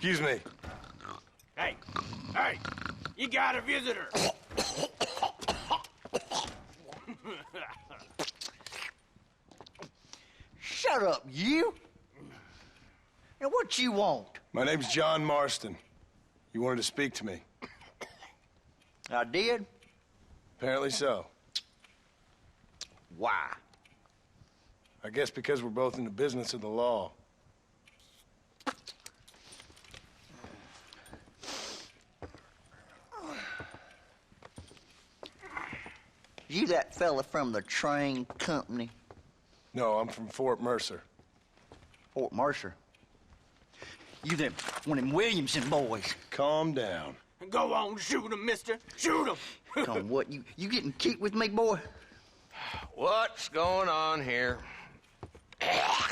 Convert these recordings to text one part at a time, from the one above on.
Excuse me. Hey, you got a visitor. Shut up, you! And what you want? My name's John Marston. You wanted to speak to me. I did? Apparently so. Why? I guess because we're both in the business of the law. You that fella from the train company? No, I'm from Fort Mercer. Fort Mercer? You them one of them Williamson boys. Calm down. Go on, shoot him, mister. Shoot him. Come on, what, you getting cute with me, boy? What's going on here? I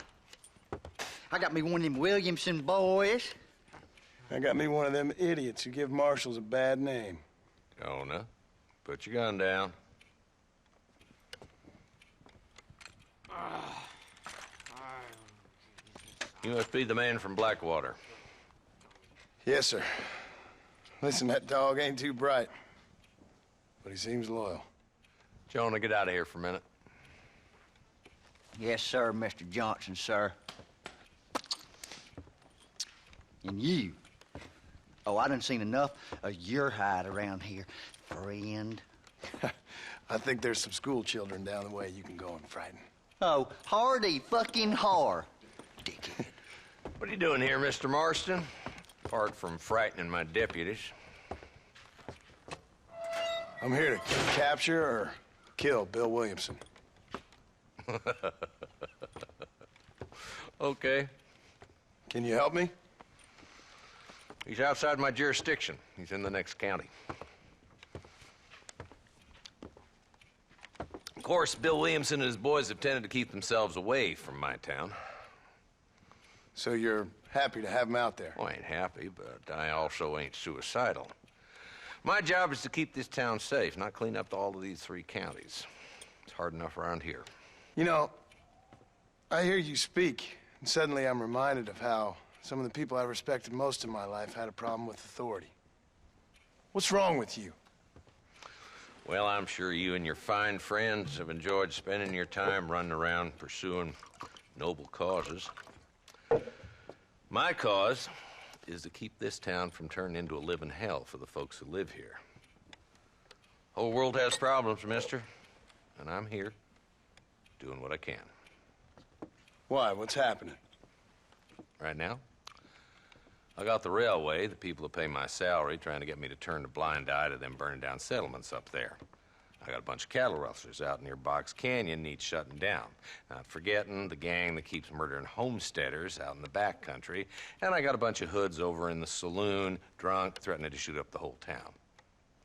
got me one of them Williamson boys. I got me one of them idiots who give marshals a bad name. Jonah, put your gun down. You must be the man from Blackwater. Yes, sir. Listen, that dog ain't too bright, but he seems loyal. Jonah, get out of here for a minute. Yes, sir, Mr. Johnson, sir. And you. Oh, I done seen enough of your hide around here, friend. I think there's some school children down the way you can go and frighten. Oh, hardy fucking har. Dickhead. What are you doing here, Mr. Marston? Apart from frightening my deputies. I'm here to capture or kill Bill Williamson. Okay. Can you help me? He's outside my jurisdiction. He's in the next county. Of course, Bill Williamson and his boys have tended to keep themselves away from my town. So you're happy to have him out there? Well, I ain't happy, but I also ain't suicidal. My job is to keep this town safe, not clean up all of these 3 counties. It's hard enough around here. You know, I hear you speak, and suddenly I'm reminded of how some of the people I respected most in my life had a problem with authority. What's wrong with you? Well, I'm sure you and your fine friends have enjoyed spending your time running around pursuing noble causes. My cause is to keep this town from turning into a living hell for the folks who live here. Whole world has problems, mister, and I'm here doing what I can. Why? What's happening? Right now, I got the railway, the people who pay my salary, trying to get me to turn a blind eye to them burning down settlements up there. I got a bunch of cattle rustlers out near Box Canyon needs shutting down. Not forgetting the gang that keeps murdering homesteaders out in the back country. And I got a bunch of hoods over in the saloon, drunk, threatening to shoot up the whole town.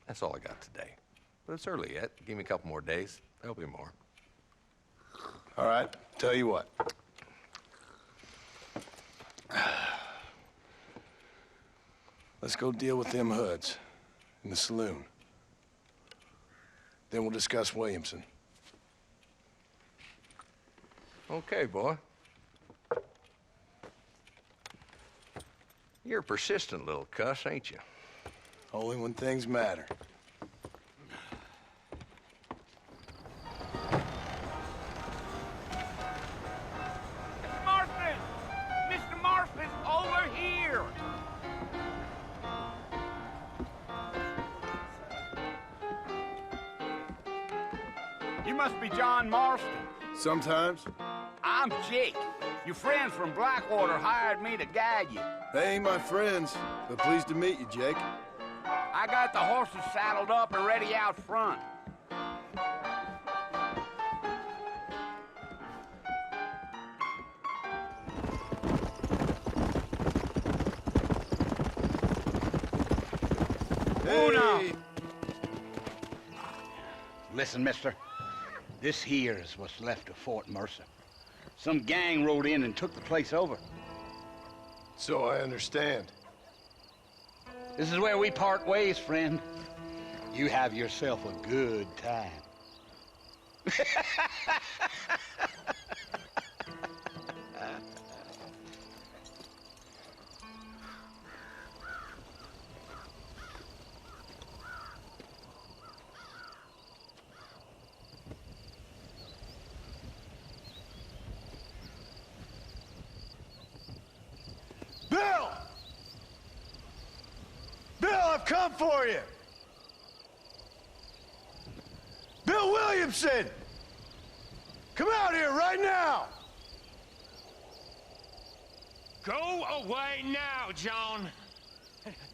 That's all I got today. But it's early yet. Give me a couple more days. There'll be more. All right, tell you what. Let's go deal with them hoods in the saloon. Then we'll discuss Williamson. Okay, boy. You're a persistent little cuss, ain't you? Only when things matter. Mr. Marston! Mr. Marston, over here! You must be John Marston. Sometimes. I'm Jake. Your friends from Blackwater hired me to guide you. They ain't my friends, but pleased to meet you, Jake. I got the horses saddled up and ready out front. Hey! Listen, mister. This here is what's left of Fort Mercer. Some gang rode in and took the place over. So I understand. This is where we part ways, friend. You have yourself a good time. I've come for you! Bill Williamson! Come out here right now! Go away now, John.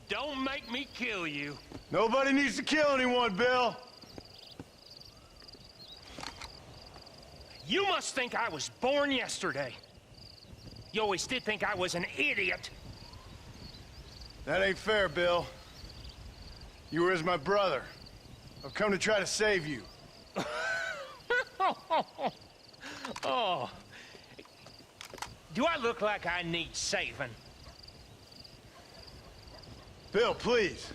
Don't make me kill you. Nobody needs to kill anyone, Bill. You must think I was born yesterday. You always did think I was an idiot. That ain't fair, Bill. You were as my brother. I've come to try to save you. Oh. Do I look like I need saving? Bill, please.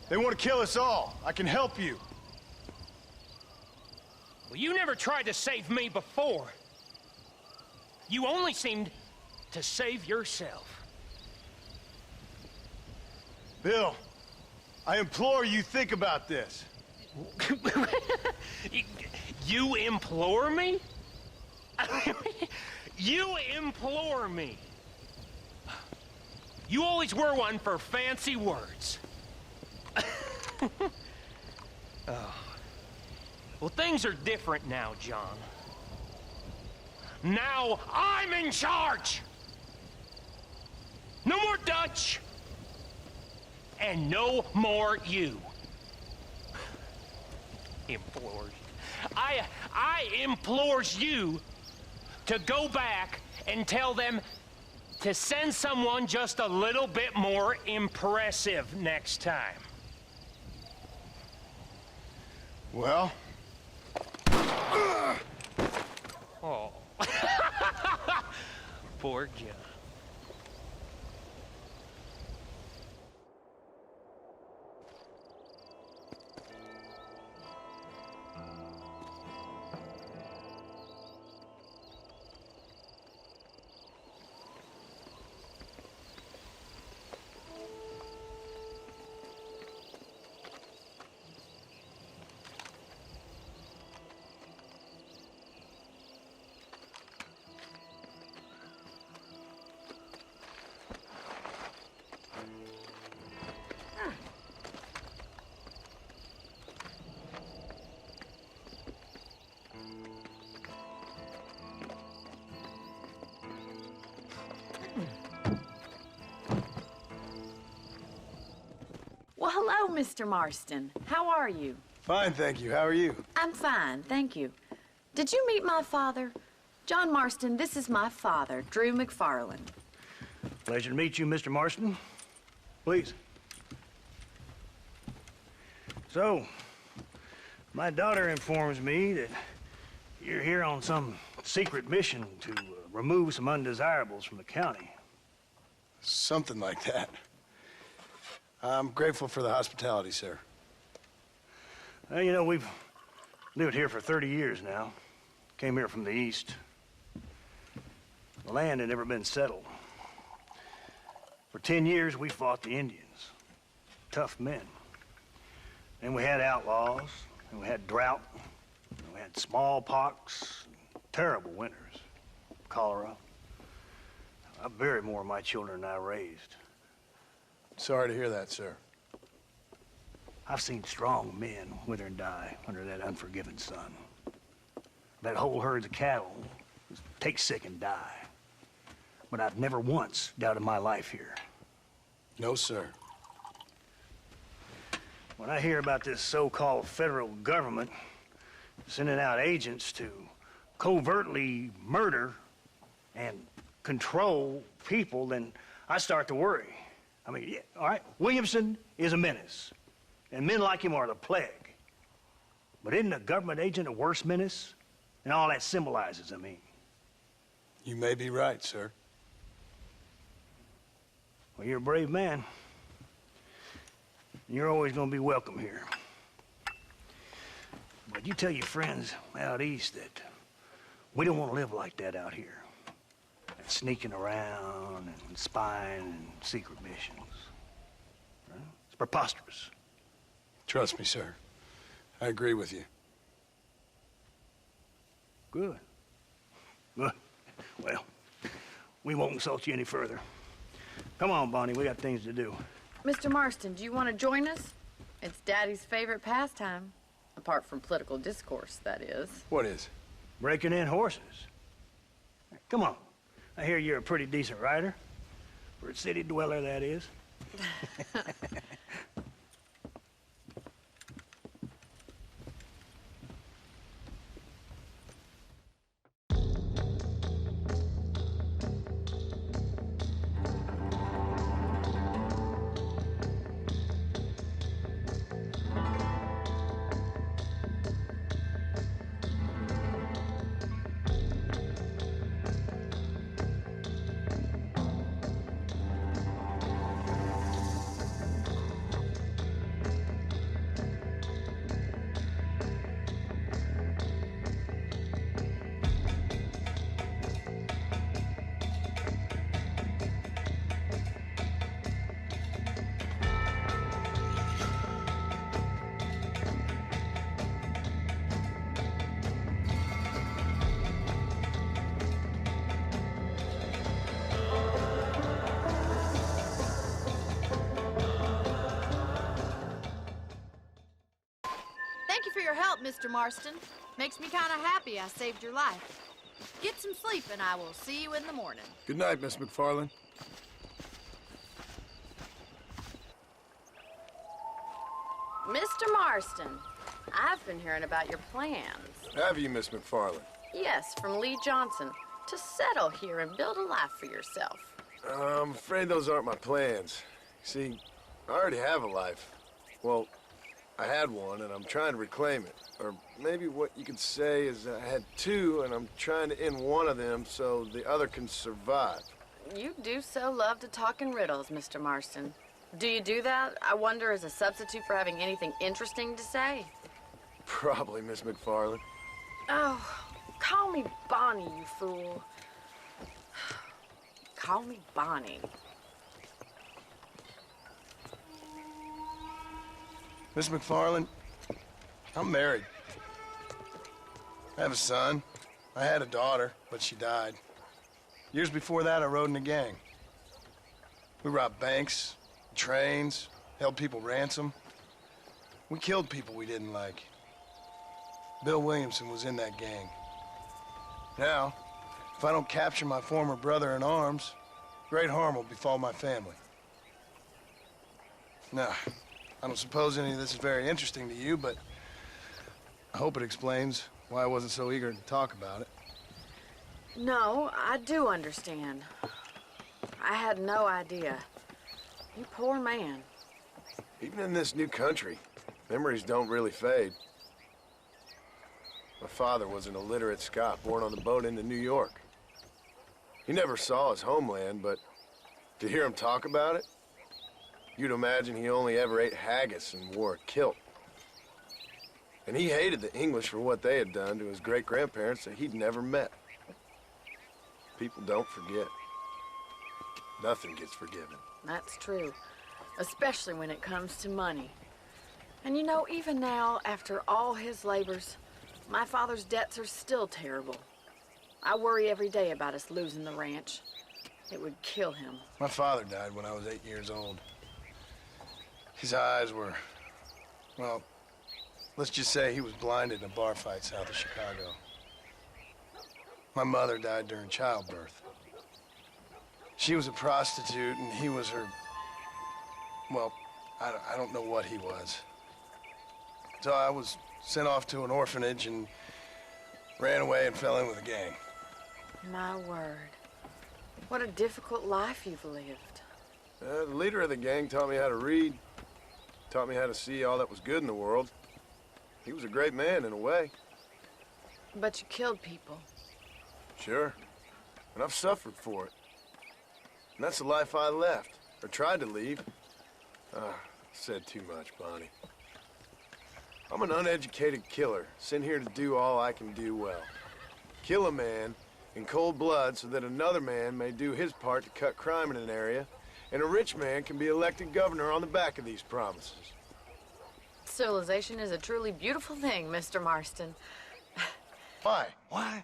They want to kill us all. I can help you. Well, you never tried to save me before. You only seemed to save yourself. Bill, I implore you, think about this. You implore me? You implore me. You always were one for fancy words. Oh. Well, things are different now, John. Now I'm in charge. No more Dutch. And no more you. Implores. I implores you to go back and tell them to send someone just a little bit more impressive next time. Well? Oh. Poor John. Well, hello, Mr. Marston. How are you? Fine, thank you. How are you? I'm fine, thank you. Did you meet my father? John Marston, this is my father, Drew McFarland. Pleasure to meet you, Mr. Marston. Please. So, my daughter informs me that you're here on some secret mission to remove some undesirables from the county. Something like that. I'm grateful for the hospitality, sir. Well, you know, we've lived here for 30 years now. Came here from the east. The land had never been settled. For 10 years, we fought the Indians. Tough men. Then we had outlaws, and we had drought, and we had smallpox, terrible winters, cholera. I buried more of my children than I raised. Sorry to hear that, sir. I've seen strong men wither and die under that unforgiving sun. That whole herds of cattle take sick and die. But I've never once doubted my life here. No, sir. When I hear about this so-called federal government sending out agents to covertly murder and control people, then I start to worry. I mean, yeah, all right, Williamson is a menace, and men like him are the plague. But isn't a government agent a worse menace? And all that symbolizes, I mean. You may be right, sir. Well, you're a brave man. You're always gonna be welcome here. But you tell your friends out east that we don't want to live like that out here. Sneaking around and spying and secret missions. Right? It's preposterous. Trust me, sir. I agree with you. Good. Good. Well, we won't insult you any further. Come on, Bonnie, we got things to do. Mr. Marston, do you want to join us? It's Daddy's favorite pastime. Apart from political discourse, that is. What is? Breaking in horses. Come on. I hear you're a pretty decent rider. For a city dweller, that is. Thank you for your help, Mr. Marston. Makes me kind of happy I saved your life. Get some sleep, and I will see you in the morning. Good night, Miss McFarland. Mr. Marston, I've been hearing about your plans. Have you, Miss McFarland? Yes, from Lee Johnson, to settle here and build a life for yourself. I'm afraid those aren't my plans. See, I already have a life. Well, I had one, and I'm trying to reclaim it. Or maybe what you could say is I had two, and I'm trying to end one of them so the other can survive. You do so love to talk in riddles, Mr. Marston. Do you do that, I wonder, as a substitute for having anything interesting to say? Probably, Miss McFarland. Oh, call me Bonnie, you fool. Call me Bonnie. Miss McFarland, I'm married. I have a son. I had a daughter, but she died. Years before that, I rode in a gang. We robbed banks, trains, held people ransom. We killed people we didn't like. Bill Williamson was in that gang. Now, if I don't capture my former brother in arms, great harm will befall my family. Now, I don't suppose any of this is very interesting to you, but I hope it explains why I wasn't so eager to talk about it. No, I do understand. I had no idea. You poor man. Even in this new country, memories don't really fade. My father was an illiterate Scot born on the boat into New York. He never saw his homeland, but to hear him talk about it, you'd imagine he only ever ate haggis and wore a kilt. And he hated the English for what they had done to his great-grandparents that he'd never met. People don't forget. Nothing gets forgiven. That's true, especially when it comes to money. And you know, even now, after all his labors, my father's debts are still terrible. I worry every day about us losing the ranch. It would kill him. My father died when I was 8 years old. His eyes were, well, let's just say he was blinded in a bar fight south of Chicago. My mother died during childbirth. She was a prostitute and he was her, well, I don't know what he was. So I was sent off to an orphanage and ran away and fell in with a gang. My word. What a difficult life you've lived. The leader of the gang taught me how to read, taught me how to see all that was good in the world. He was a great man in a way. But you killed people. Sure. And I've suffered for it. And that's the life I left, or tried to leave. Said too much, Bonnie. I'm an uneducated killer, sent here to do all I can do well. Kill a man in cold blood so that another man may do his part to cut crime in an area, and a rich man can be elected governor on the back of these promises. Civilization is a truly beautiful thing, Mr. Marston. Why? Why?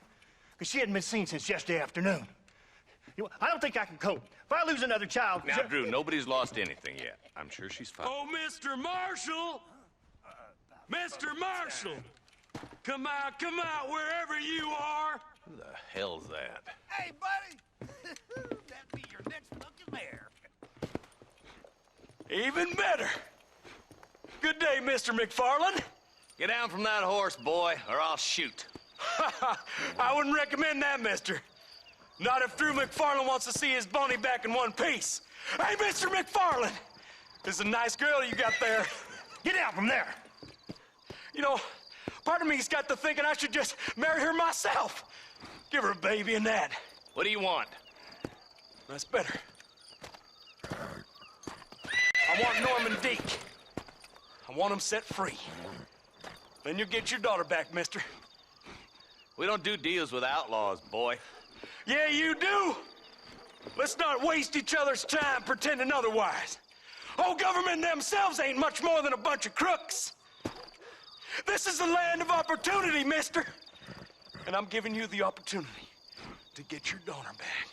Because she hadn't been seen since yesterday afternoon. I don't think I can cope. If I lose another child... Now, Drew, nobody's lost anything yet. I'm sure she's fine. Oh, Mr. Marshall! Mr. Marshall! Come out, wherever you are! Who the hell's that? Hey, buddy! That'd be your next looking mare. Even better! Good day, Mr. McFarland. Get down from that horse, boy, or I'll shoot. I wouldn't recommend that, mister. Not if Drew McFarland wants to see his Bonnie back in one piece. Hey, Mr. McFarland! This is a nice girl you got there. Get out from there! You know, part of me's got to thinking I should just marry her myself. Give her a baby and that. What do you want? That's better. I want Norman Deke. I want him set free. Then you'll get your daughter back, mister. We don't do deals with outlaws, boy. Yeah, you do. Let's not waste each other's time pretending otherwise. Oh, government themselves ain't much more than a bunch of crooks. This is the land of opportunity, mister. And I'm giving you the opportunity to get your daughter back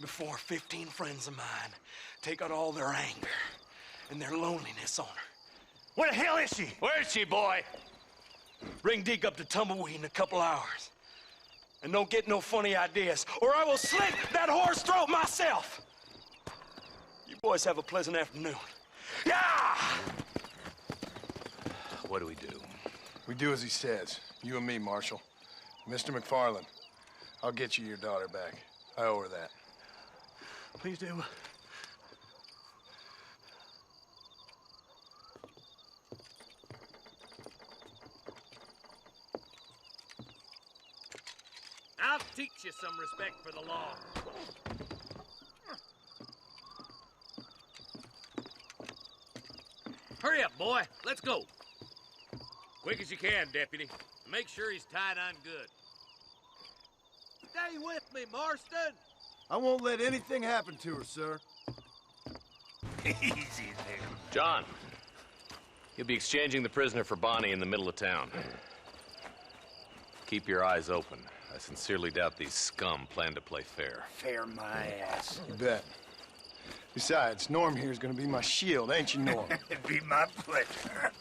before 15 friends of mine take out all their anger and their loneliness on her. Where the hell is she? Where is she, boy? Bring Deke up to Tumbleweed in a couple hours. And don't get no funny ideas, or I will slit that horse throat myself. You boys have a pleasant afternoon. Yeah! What do we do? We do as he says. You and me, Marshal. Mr. McFarland, I'll get you your daughter back. I owe her that. Please do. I'll teach you some respect for the law. Hurry up, boy. Let's go. Quick as you can, deputy. Make sure he's tied on good. Stay with me, Marston. I won't let anything happen to her, sir. Easy there. John, you'll be exchanging the prisoner for Bonnie in the middle of town. Keep your eyes open. I sincerely doubt these scum plan to play fair. Fair my ass. You bet. Besides, Norm here's gonna be my shield, ain't you, Norm? It'd be my pleasure.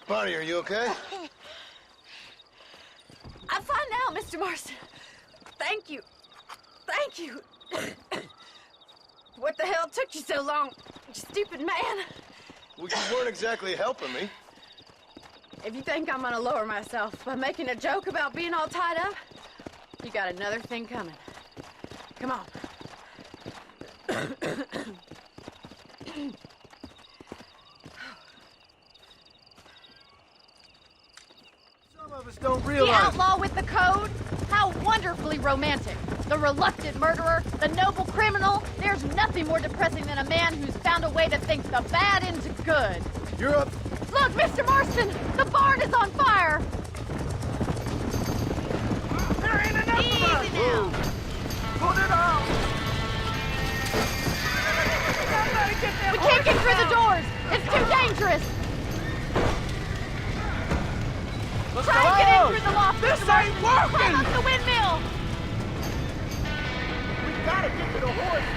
Bonnie, are you okay? I'm fine now, Mr. Marston. Thank you. Thank you. What the hell took you so long, you stupid man? Well, you weren't exactly helping me. If you think I'm gonna lower myself by making a joke about being all tied up, you got another thing coming. Come on. Some of us don't The realize... outlaw with the code? How wonderfully romantic. The reluctant murderer, the noble criminal. There's nothing more depressing than a man who's found a way to think the bad into good. You're up... Look, Mr. Marston, the barn is on fire. There ain't enough of us! Easy now. Put it out! We can't get through the doors. It's too dangerous. Try and get in through the loft, Mr. Marston. Climb up the windmill. We gotta get to the horse!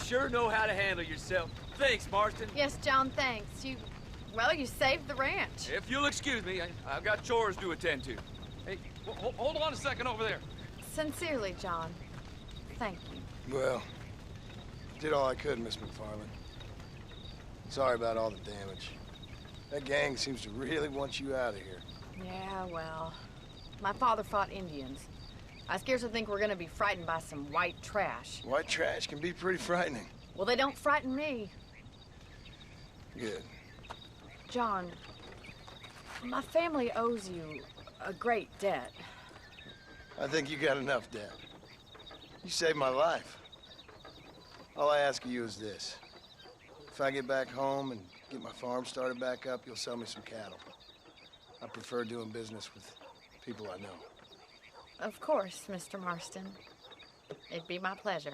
sure know how to handle yourself. Thanks, Marston. Yes, John, thanks. You saved the ranch. If you'll excuse me, I've got chores to attend to. Hey, hold on a second over there. Sincerely, John. Thank you. Well, did all I could, Miss McFarland. Sorry about all the damage. That gang seems to really want you out of here. Yeah, well, my father fought Indians. I scarcely think we're gonna be frightened by some white trash. White trash can be pretty frightening. Well, they don't frighten me. Good. John, my family owes you a great debt. I think you got enough debt. You saved my life. All I ask of you is this. If I get back home and get my farm started back up, you'll sell me some cattle. I prefer doing business with people I know. Of course, Mr. Marston. It'd be my pleasure.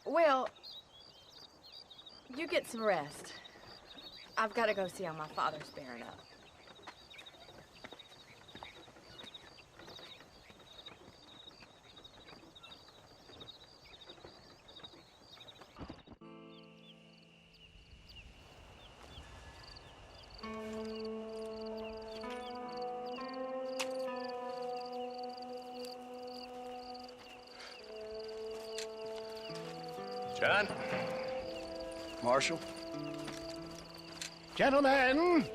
Well, you get some rest. I've got to go see how my father's bearing up. John? Marshal? Gentlemen!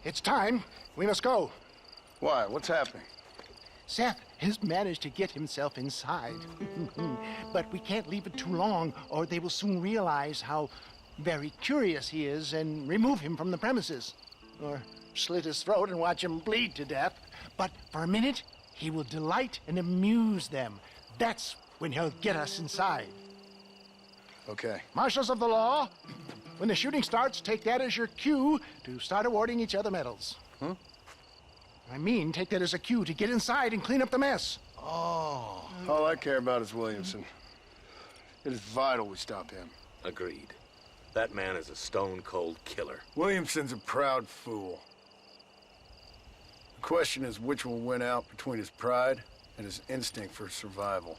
It's time. We must go. Why? What's happening? Seth has managed to get himself inside. But we can't leave it too long, or they will soon realize how very curious he is and remove him from the premises. Or slit his throat and watch him bleed to death. But for a minute, he will delight and amuse them. That's when he'll get us inside. Okay. Marshals of the law, when the shooting starts, take that as your cue to start awarding each other medals. Huh? I mean, take that as a cue to get inside and clean up the mess. Oh. All I care about is Williamson. It is vital we stop him. Agreed. That man is a stone-cold killer. Williamson's a proud fool. The question is which will win out between his pride and his instinct for survival.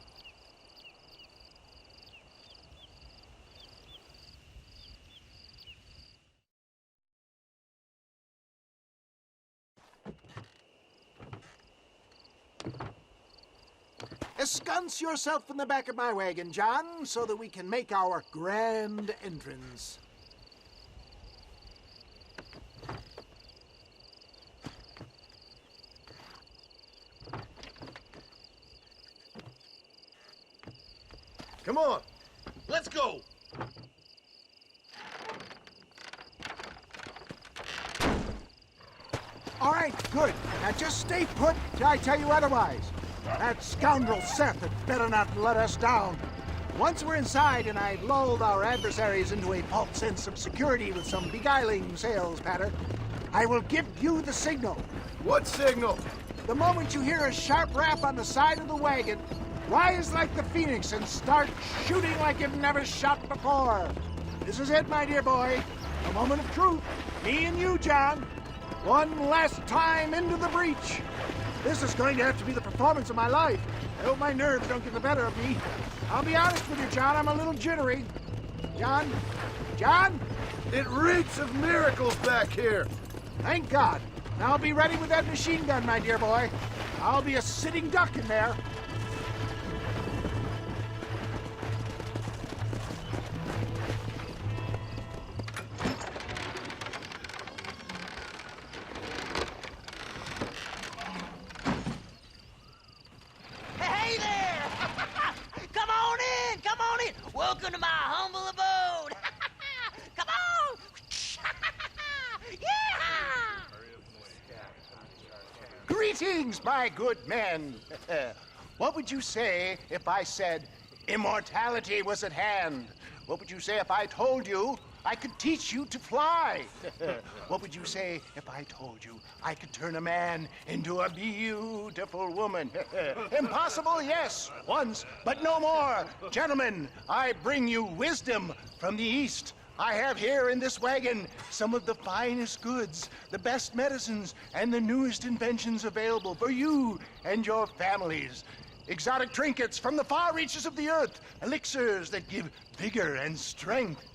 Ensconce yourself in the back of my wagon, John, so that we can make our grand entrance. Come on, let's go. All right, good. Now just stay put till I tell you otherwise. That scoundrel Seth had better not let us down. Once we're inside and I've lulled our adversaries into a false sense of security with some beguiling sales patter, I will give you the signal. What signal? The moment you hear a sharp rap on the side of the wagon, rise like the phoenix and start shooting like you've never shot before. This is it, my dear boy. A moment of truth. Me and you, John. One last time into the breach. This is going to have to be the performance of my life. I hope my nerves don't get the better of me. I'll be honest with you, John. I'm a little jittery. John? John? It reeks of miracles back here. Thank God. Now I'll be ready with that machine gun, my dear boy. I'll be a sitting duck in there. Hey there! Come on in! Come on in! Welcome to my humble abode! Come on! Yeah! Greetings, my good men. What would you say if I said immortality was at hand? What would you say if I told you I could teach you to fly? What would you say if I told you I could turn a man into a beautiful woman? Impossible, yes, once, but no more. Gentlemen, I bring you wisdom from the East. I have here in this wagon some of the finest goods, the best medicines, and the newest inventions available for you and your families. Exotic trinkets from the far reaches of the earth, elixirs that give vigor and strength.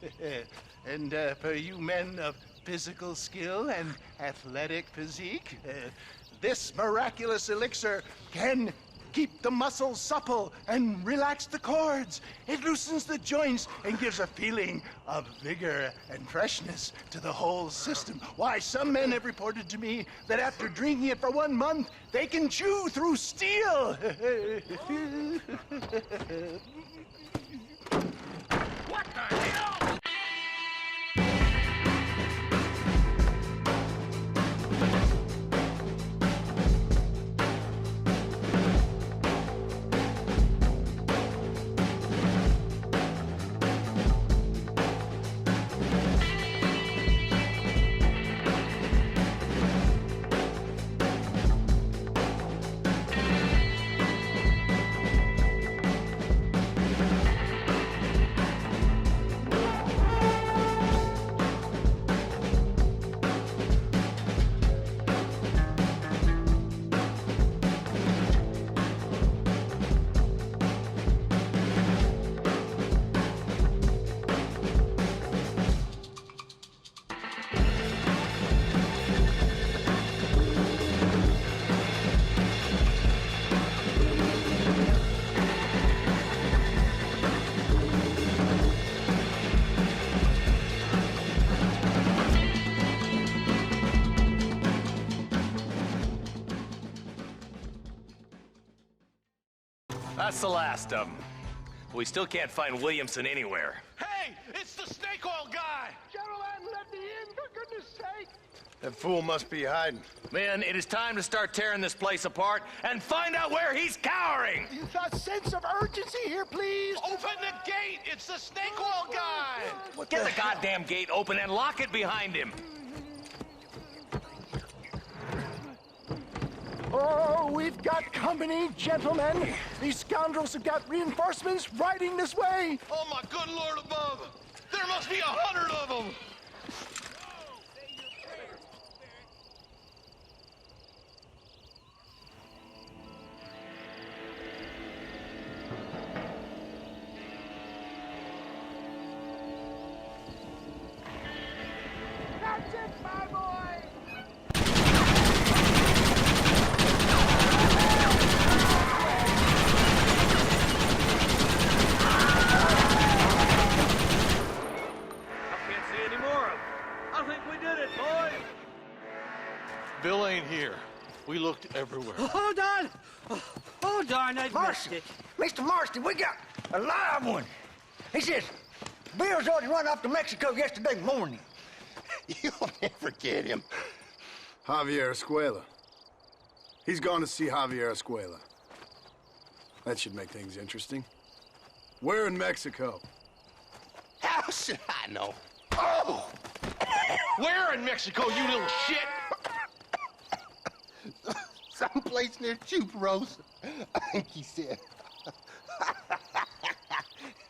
And for you men of physical skill and athletic physique, this miraculous elixir can keep the muscles supple and relax the cords. It loosens the joints and gives a feeling of vigor and freshness to the whole system. Why, some men have reported to me that after drinking it for 1 month, they can chew through steel. What the hell? That's the last of them. We still can't find Williamson anywhere. Hey, it's the snake oil guy! Gentlemen, let me in, for goodness sake! That fool must be hiding. Men, it is time to start tearing this place apart and find out where he's cowering! A sense of urgency here, please! Open the gate! It's the snake oil guy! Get the goddamn gate open and lock it behind him! Oh, we've got company, gentlemen. These scoundrels have got reinforcements riding this way. Oh, my good Lord above! There must be 100 of them! That's it, my boy! Bill ain't here. We looked everywhere. Hold on! Oh, darn, I missed it. Mr. Marston, we got a live one. He says, Bill's already run off to Mexico yesterday morning. You'll never get him. Javier Escuela. He's gone to see Javier Escuela. That should make things interesting. Where in Mexico? How should I know? Oh! Where in Mexico, you little shit? Someplace near Chuparosa, I think he said.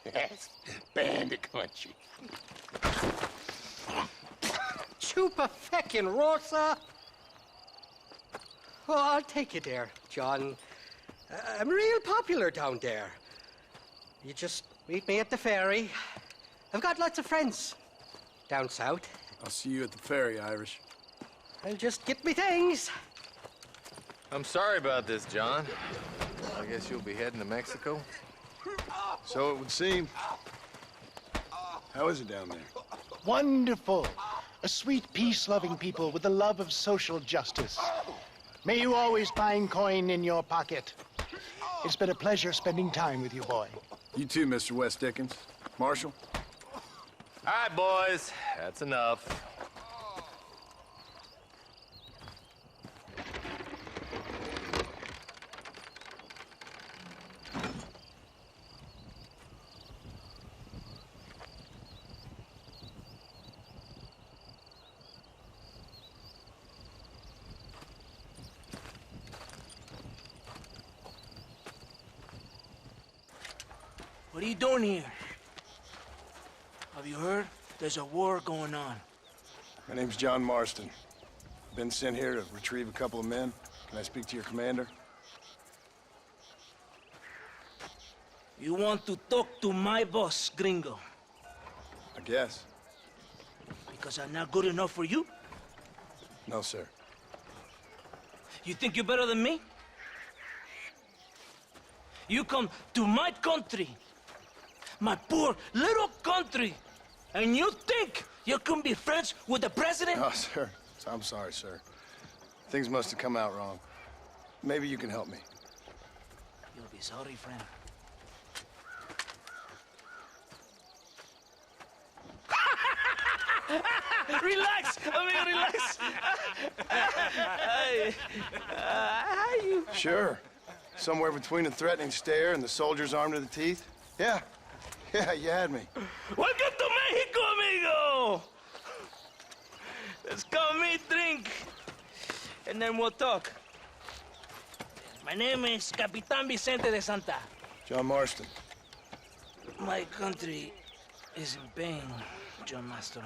That's bandit country. Chupa-feckin' Rosa? Well, I'll take you there, John. I'm real popular down there. You just meet me at the ferry. I've got lots of friends down south. I'll see you at the ferry, Irish. I'll just get me things. I'm sorry about this, John. I guess you'll be heading to Mexico? So it would seem. How is it down there? Wonderful. A sweet, peace-loving people with the love of social justice. May you always find coin in your pocket. It's been a pleasure spending time with you, boy. You too, Mr. West Dickens. Marshal? All right, boys. That's enough. What are you doing here? Have you heard? There's a war going on. My name's John Marston. Been sent here to retrieve a couple of men. Can I speak to your commander? You want to talk to my boss, gringo? I guess. Because I'm not good enough for you? No, sir. You think you're better than me? You come to my country, my poor little country, and you think you can be friends with the president? No, sir. I'm sorry, sir. Things must have come out wrong. Maybe you can help me. You'll be sorry, friend. Relax, amigo, relax. How you? Sure. Somewhere between a threatening stare and the soldiers armed to the teeth? Yeah. Yeah, you had me. Welcome to Mexico, amigo! Let's come meet, drink, and then we'll talk. My name is Capitan Vicente de Santa. John Marston. My country is in pain, John Marston.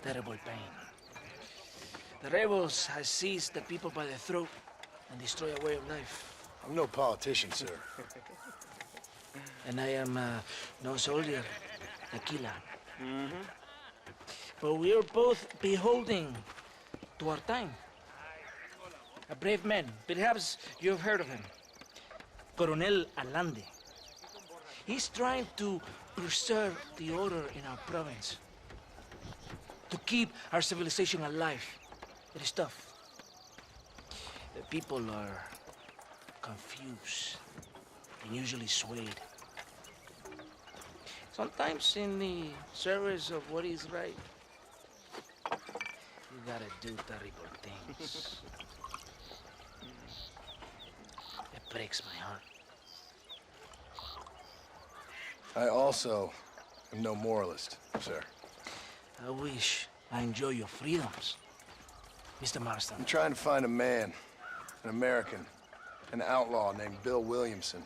Terrible pain. The rebels have seized the people by the throat and destroy a way of life. I'm no politician, sir. And I am no soldier, a killer. But we are both beholding to our time. A brave man, perhaps you've heard of him. Coronel Allende. He's trying to preserve the order in our province. To keep our civilization alive. It is tough. The people are confused and usually swayed. Sometimes in the service of what is right, you gotta do terrible things. It breaks my heart. I also am no moralist, sir. I wish I enjoy your freedoms, Mr. Marston. I'm trying to find a man, an American, an outlaw named Bill Williamson.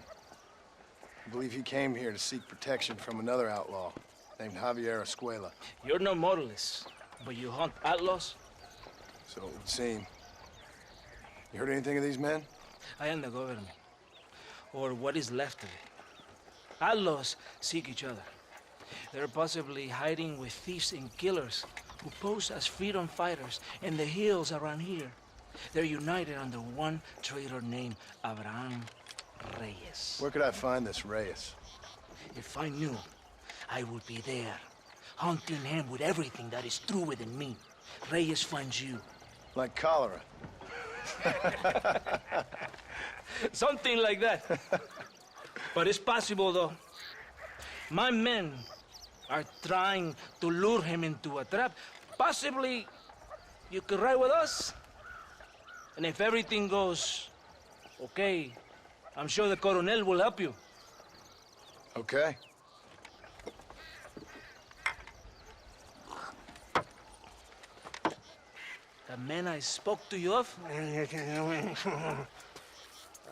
I believe he came here to seek protection from another outlaw named Javier Escuela. You're no moralist, but you hunt outlaws? So it would seem. You heard anything of these men? I am the government, or what is left of it. Outlaws seek each other. They're possibly hiding with thieves and killers who pose as freedom fighters in the hills around here. They're united under one traitor named Abraham Reyes. Where could I find this Reyes? If I knew, I would be there, hunting him with everything that is true within me. Reyes finds you. Like cholera. Something like that. But it's possible, though. My men are trying to lure him into a trap. Possibly, you could ride with us. And if everything goes okay, I'm sure the Coronel will help you. Okay. The man I spoke to you of?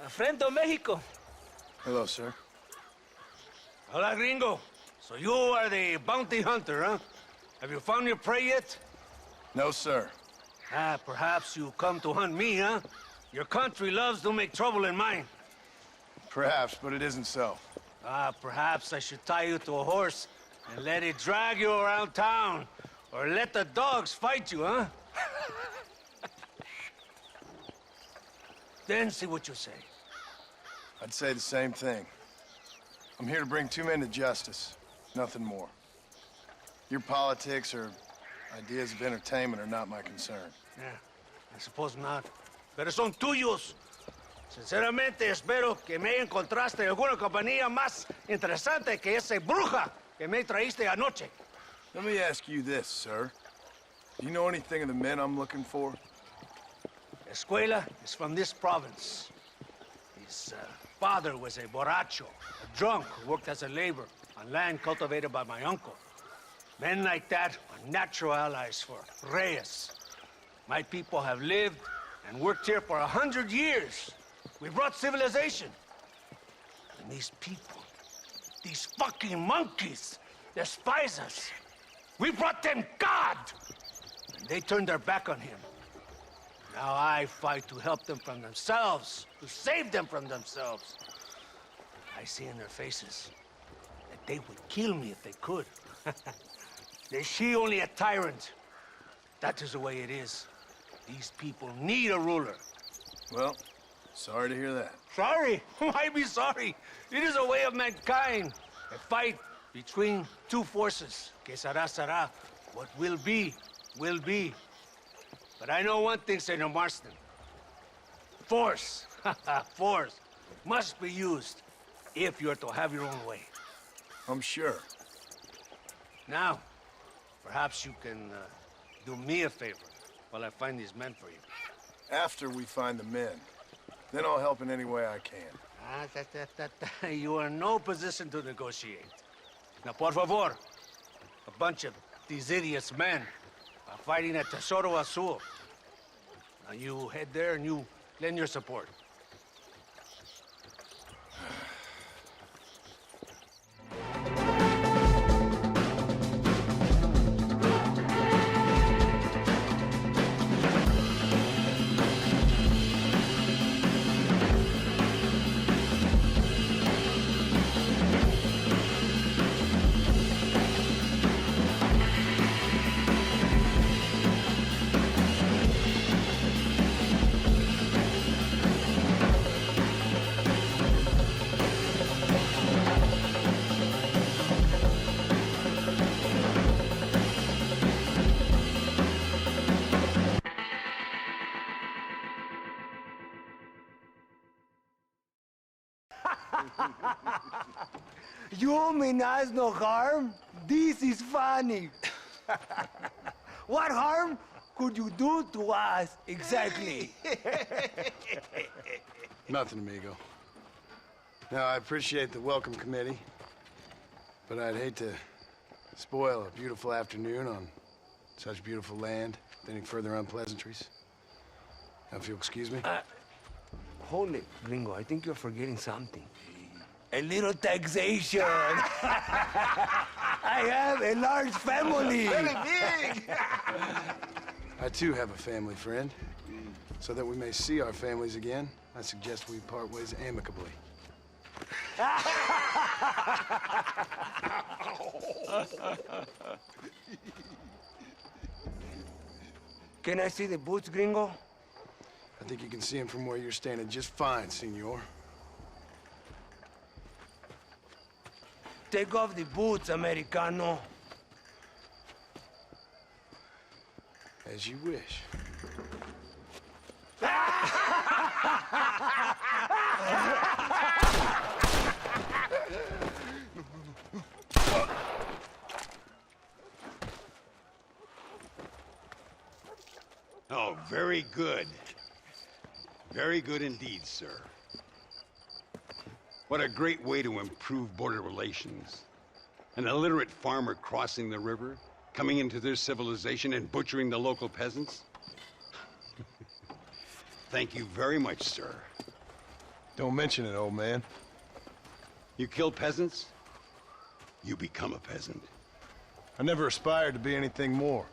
A friend of Mexico. Hello, sir. Hola, gringo. So you are the bounty hunter, huh? Have you found your prey yet? No, sir. Ah, perhaps you come to hunt me, huh? Your country loves to make trouble in mine. Perhaps, but it isn't so. Ah, perhaps I should tie you to a horse and let it drag you around town. Or let the dogs fight you, huh? Then see what you say. I'd say the same thing. I'm here to bring two men to justice, nothing more. Your politics or ideas of entertainment are not my concern. Yeah, I suppose not. Pero son tuyos. Sinceramente, espero que me encontraste alguna compañía más interesante que esa bruja que me traíste anoche. Let me ask you this, sir. Do you know anything of the men I'm looking for? Escuela is from this province. His father was a borracho, a drunk who worked as a laborer on land cultivated by my uncle. Men like that are natural allies for Reyes. My people have lived and worked here for 100 years. We brought civilization. And these people, these fucking monkeys, despise us. We brought them God! And they turned their back on him. Now I fight to help them from themselves, to save them from themselves. I see in their faces that they would kill me if they could. Is she only a tyrant? That is the way it is. These people need a ruler. Well, sorry to hear that. Sorry? Why be sorry? It is a way of mankind. A fight between two forces. Que será, será. What will be, will be. But I know one thing, Senor Marston. Force, force, must be used if you're to have your own way. I'm sure. Now, perhaps you can do me a favor while I find these men for you. After we find the men, then I'll help in any way I can. You are in no position to negotiate. Now, por favor, a bunch of these idiots men are fighting at Tesoro Azul. Now you head there and you lend your support. You mean us no harm? This is funny. What harm could you do to us, exactly? Nothing, amigo. Now, I appreciate the welcome committee, but I'd hate to spoil a beautiful afternoon on such beautiful land with any further unpleasantries. Now, if you'll excuse me. Hold it, Gringo. I think you're forgetting something. A little taxation. I have a large family. Very big. I too have a family, friend. So that we may see our families again, I suggest we part ways amicably. Can I see the boots, Gringo? I think you can see them from where you're standing just fine, senor. Take off the boots, Americano. As you wish. Oh, very good. Very good indeed, sir. What a great way to improve border relations. An illiterate farmer crossing the river, coming into their civilization and butchering the local peasants? Thank you very much, sir. Don't mention it, old man. You kill peasants, you become a peasant. I never aspired to be anything more.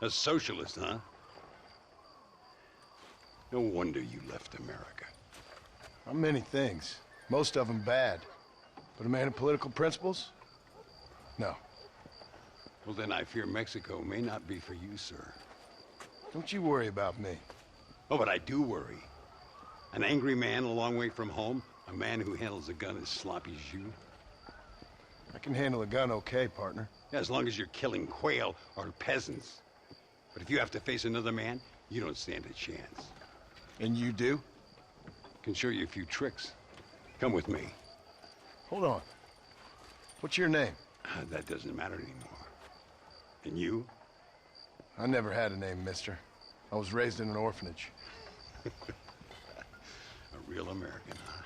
A socialist, huh? No wonder you left America. I'm many things. Most of them bad. But a man of political principles? No. Well, then I fear Mexico may not be for you, sir. Don't you worry about me. Oh, but I do worry. An angry man a long way from home, a man who handles a gun as sloppy as you. I can handle a gun okay, partner. Yeah, as long as you're killing quail or peasants. But if you have to face another man, you don't stand a chance. And you do? Can show you a few tricks. Come with me. Hold on. What's your name? That doesn't matter anymore. And you? I never had a name, mister. I was raised in an orphanage. A real American, huh?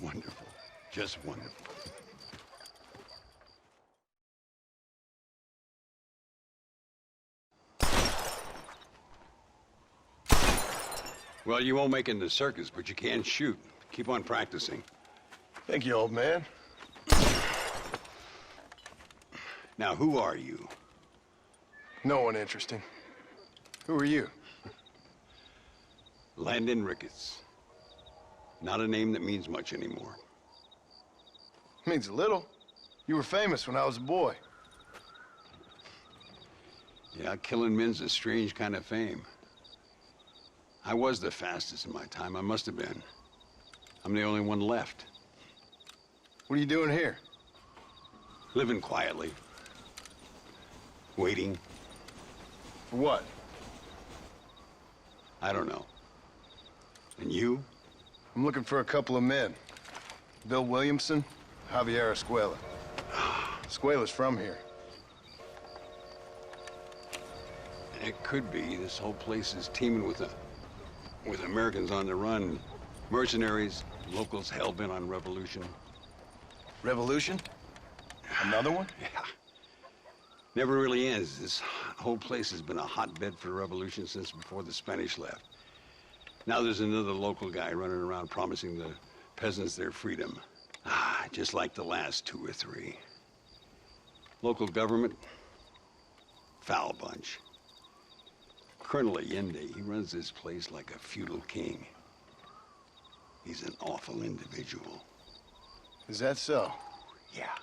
Wonderful. Just wonderful. Well, you won't make it in the circus, but you can shoot. Keep on practicing. Thank you, old man. Now, who are you? No one interesting. Who are you? Landon Ricketts. Not a name that means much anymore. Means a little. You were famous when I was a boy. Yeah, killing men's a strange kind of fame. I was the fastest in my time. I must have been. I'm the only one left. What are you doing here? Living quietly. Waiting. For what? I don't know. And you? I'm looking for a couple of men. Bill Williamson, Javier Escuela. Escuela's from here. It could be. This whole place is teeming with Americans on the run. Mercenaries, locals hell-bent on revolution. Revolution? Another one? Yeah. Never really ends. This whole place has been a hotbed for revolution since before the Spanish left. Now there's another local guy running around promising the peasants their freedom. Just like the last 2 or 3. Local government, foul bunch. Colonel Allende, he runs this place like a feudal king. He's an awful individual. Is that so? Yeah.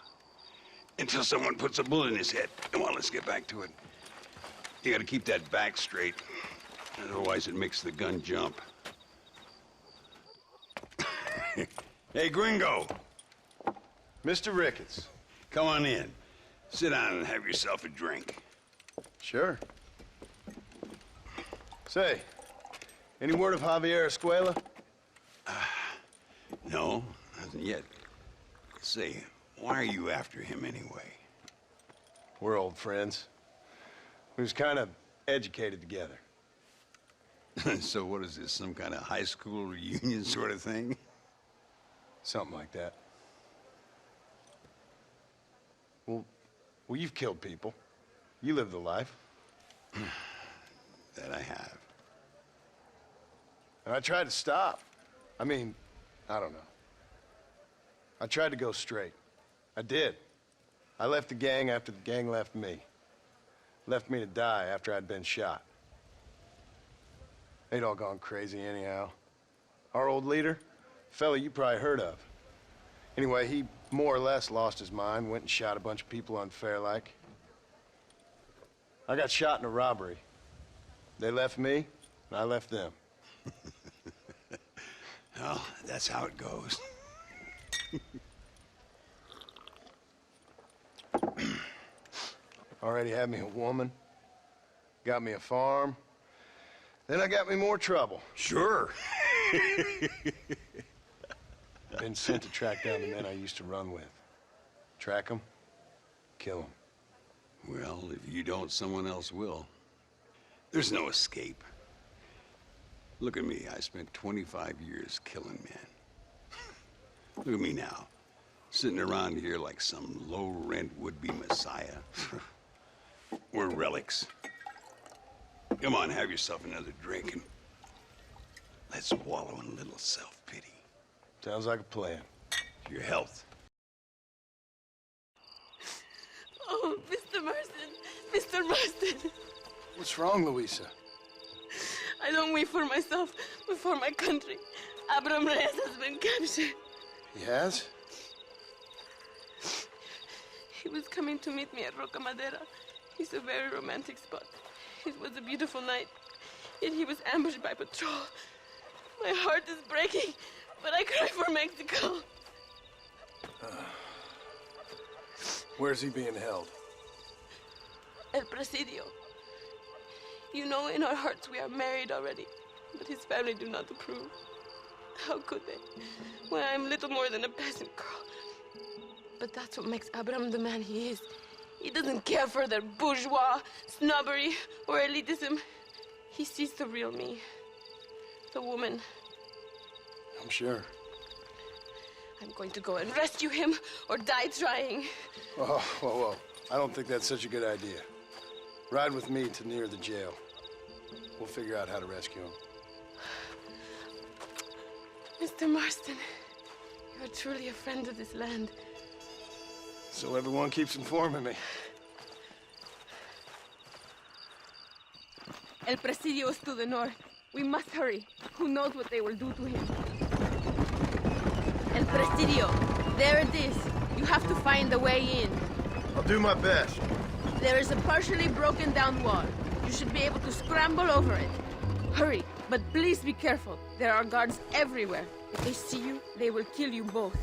Until someone puts a bullet in his head. Come on, let's get back to it. You gotta keep that back straight. Otherwise it makes the gun jump. Hey, gringo! Mr. Ricketts. Come on in. Sit down and have yourself a drink. Sure. Say, any word of Javier Escuela? No, nothing yet. Say, why are you after him anyway? We're old friends. We was kind of educated together. So what is this, some kind of high school reunion sort of thing? Something like that. Well, you've killed people. You lived the life. That I have. And I tried to stop. I mean, I don't know. I tried to go straight. I did. I left the gang after the gang left me. Left me to die after I'd been shot. They'd all gone crazy anyhow. Our old leader, fella you probably heard of. Anyway, he more or less lost his mind, went and shot a bunch of people unfair like. I got shot in a robbery. They left me, and I left them. Well, that's how it goes. Already had me a woman, got me a farm, then I got me more trouble. Sure. Been sent to track down the men I used to run with. Track them, kill them. Well, if you don't, someone else will. There's no escape. Look at me. I spent 25 years killing men. Look at me now. Sitting around here like some low-rent would-be messiah. We're relics. Come on, have yourself another drink and let's wallow in a little self-pity. Sounds like a plan. For your health. Oh, Mr. Marston. Mr. Marston. What's wrong, Louisa? I don't wait for myself, but for my country. Abraham Reyes has been captured. He has? He was coming to meet me at Roca Madera. It's a very romantic spot. It was a beautiful night, yet he was ambushed by patrol. My heart is breaking, but I cry for Mexico. Where's he being held? El Presidio. You know, in our hearts we are married already, but his family do not approve. How could they, when I am little more than a peasant girl? But that's what makes Abraham the man he is. He doesn't care for their bourgeois, snobbery, or elitism. He sees the real me, the woman. I'm sure. I'm going to go and rescue him or die trying. Oh, whoa. I don't think that's such a good idea. Ride with me to near the jail. We'll figure out how to rescue him. Mr. Marston, you are truly a friend of this land. So everyone keeps informing me. El Presidio is to the north. We must hurry. Who knows what they will do to him? El Presidio. There it is. You have to find the way in. I'll do my best. There is a partially broken down wall. You should be able to scramble over it. Hurry, but please be careful. There are guards everywhere. If they see you, they will kill you both.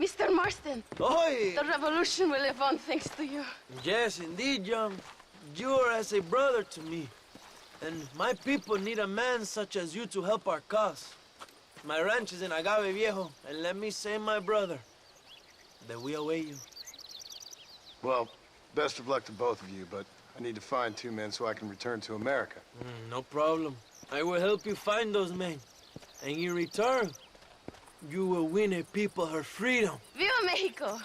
Mr. Marston. Oi! The revolution will live on thanks to you. Yes, indeed, John. You are as a brother to me. And my people need a man such as you to help our cause. My ranch is in Agave Viejo, and let me say, my brother, that we await you. Well, best of luck to both of you, but I need to find 2 men so I can return to America. No problem. I will help you find those men. And in return, you will win a people her freedom. ¡Viva México!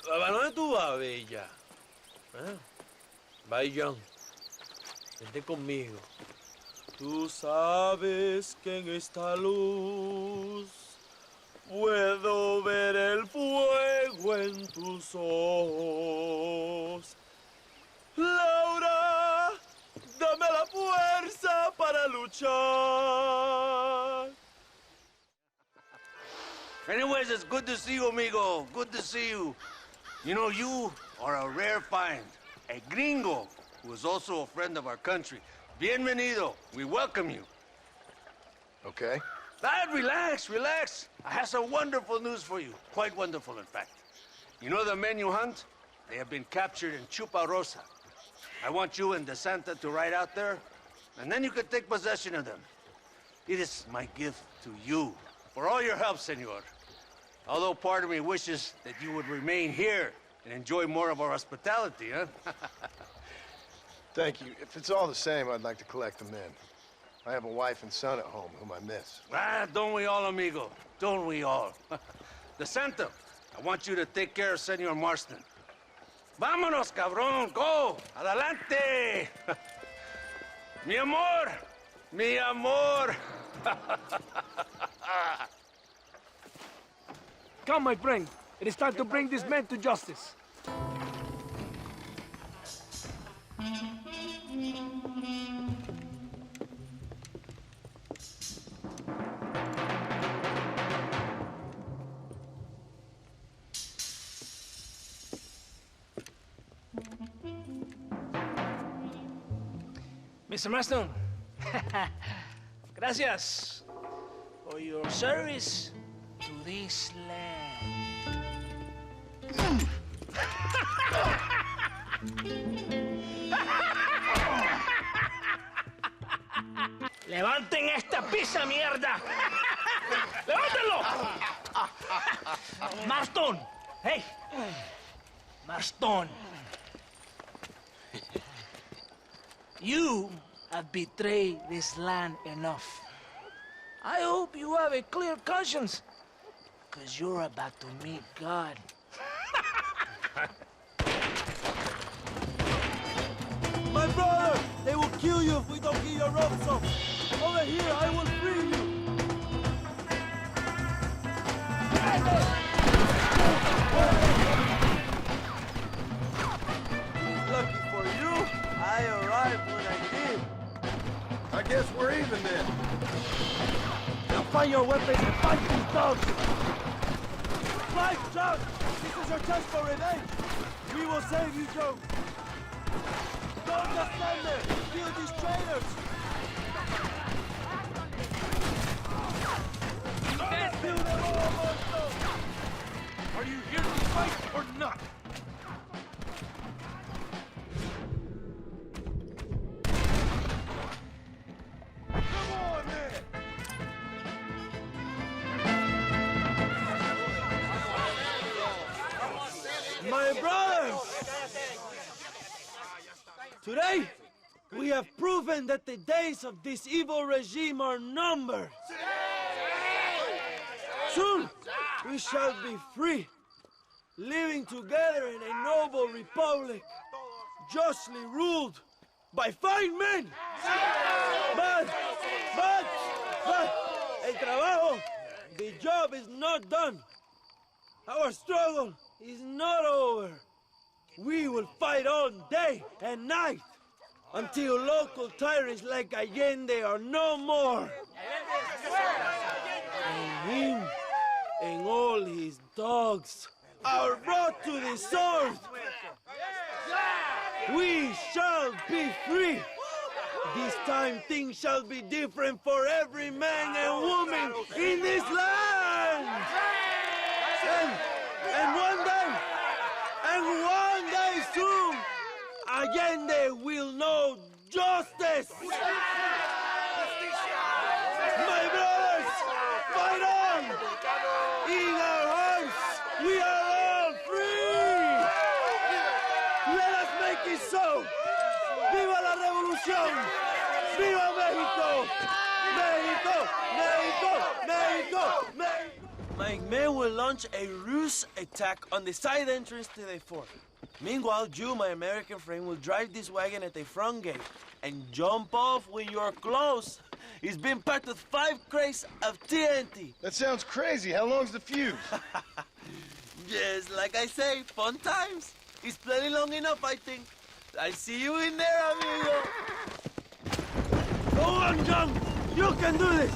¿A dónde tú vas, bella? ¿Eh? Bye, John. Vente conmigo. Tú sabes que en esta luz puedo ver el fuego en tus ojos. Laura, dame la fuerza para luchar. Anyways, it's good to see you, amigo. Good to see you. You know, you are a rare find. A gringo who is also a friend of our country. Bienvenido. We welcome you. Okay. Dad, relax, relax. I have some wonderful news for you. Quite wonderful, in fact. You know the men you hunt? They have been captured in Chuparosa. I want you and DeSanta to ride out there, and then you can take possession of them. It is my gift to you for all your help, senor. Although part of me wishes that you would remain here and enjoy more of our hospitality, huh? Thank you. If it's all the same, I'd like to collect them in. I have a wife and son at home whom I miss. Ah, don't we all, amigo? Don't we all? DeSanta, I want you to take care of Senor Marston. Vámonos, cabrón, go! Adelante! Mi amor! Mi amor! Come, my friend. It is time to bring this man to justice. Mr. Marston, gracias for your service to this land. ¡Levanten esta pizza, mierda! ¡Levántenlo! Marston, hey, Marston. You have betrayed this land enough. I hope you have a clear conscience, because you're about to meet God. My brother! They will kill you if we don't get your ropes off. Over here, I will free you. Lucky for you, I arrived when I did. I guess we're even then. Now find your weapons and fight these dogs. Fight, John! This is your chance for revenge. We will save you, Joe. Don't just stand there! Kill these traitors! Kill them all, Marco! Are you here to fight or not? Come on, man! My brothers! Today, we have proven that the days of this evil regime are numbered. Soon, we shall be free, living together in a noble republic, justly ruled by fine men. But, el trabajo, the job is not done. Our struggle is not over. We will fight all day and night until local tyrants like Allende are no more. And him and all his dogs are brought to the sword. We shall be free. This time things shall be different for every man and woman in this land. And one day soon, Allende will know justice. My brothers, fight on! In our hearts, we are all free! Let us make it so! ¡Viva la revolución! ¡Viva México! ¡México! ¡México! ¡México! ¡México! My men will launch a ruse attack on the side entrance to the fort. Meanwhile, you, my American friend, will drive this wagon at the front gate and jump off when you're close. It's been packed with 5 crates of TNT. That sounds crazy. How long's the fuse? Yes, like I say, fun times. It's plenty long enough, I think. I see you in there, amigo. Go on, John. You can do this.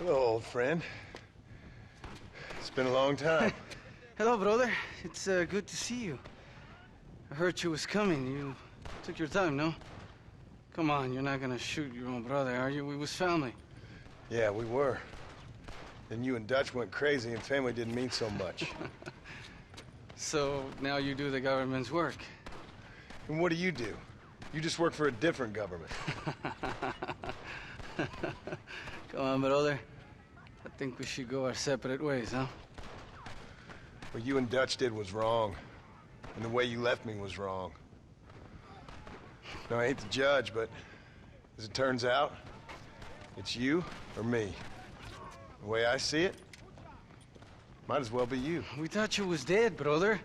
Hello, old friend. It's been a long time. Hello, brother. It's good to see you. I heard you was coming. You took your time, no? Come on, you're not gonna shoot your own brother, are you? We was family. Yeah, we were. Then you and Dutch went crazy and family didn't mean so much. So now you do the government's work. And what do? You just work for a different government. Come on, brother. I think we should go our separate ways, huh? What you and Dutch did was wrong. And the way you left me was wrong. Now, I hate to judge, but as it turns out, it's you or me. The way I see it, might as well be you. We thought you was dead, brother.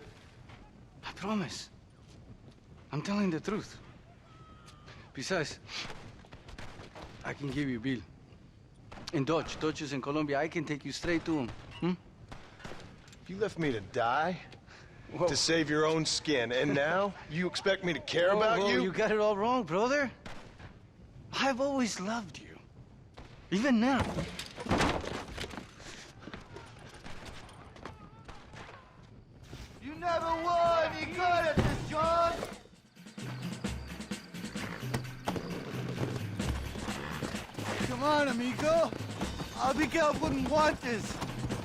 I promise. I'm telling the truth. Besides, I can give you Bill. And Dutch is in Colombia. I can take you straight to him. You left me to die? Whoa. To save your own skin, and now you expect me to care about you? You got it all wrong, brother. I've always loved you. Even now. You never were any good at this, John! Come on, amigo. Abigail wouldn't want this.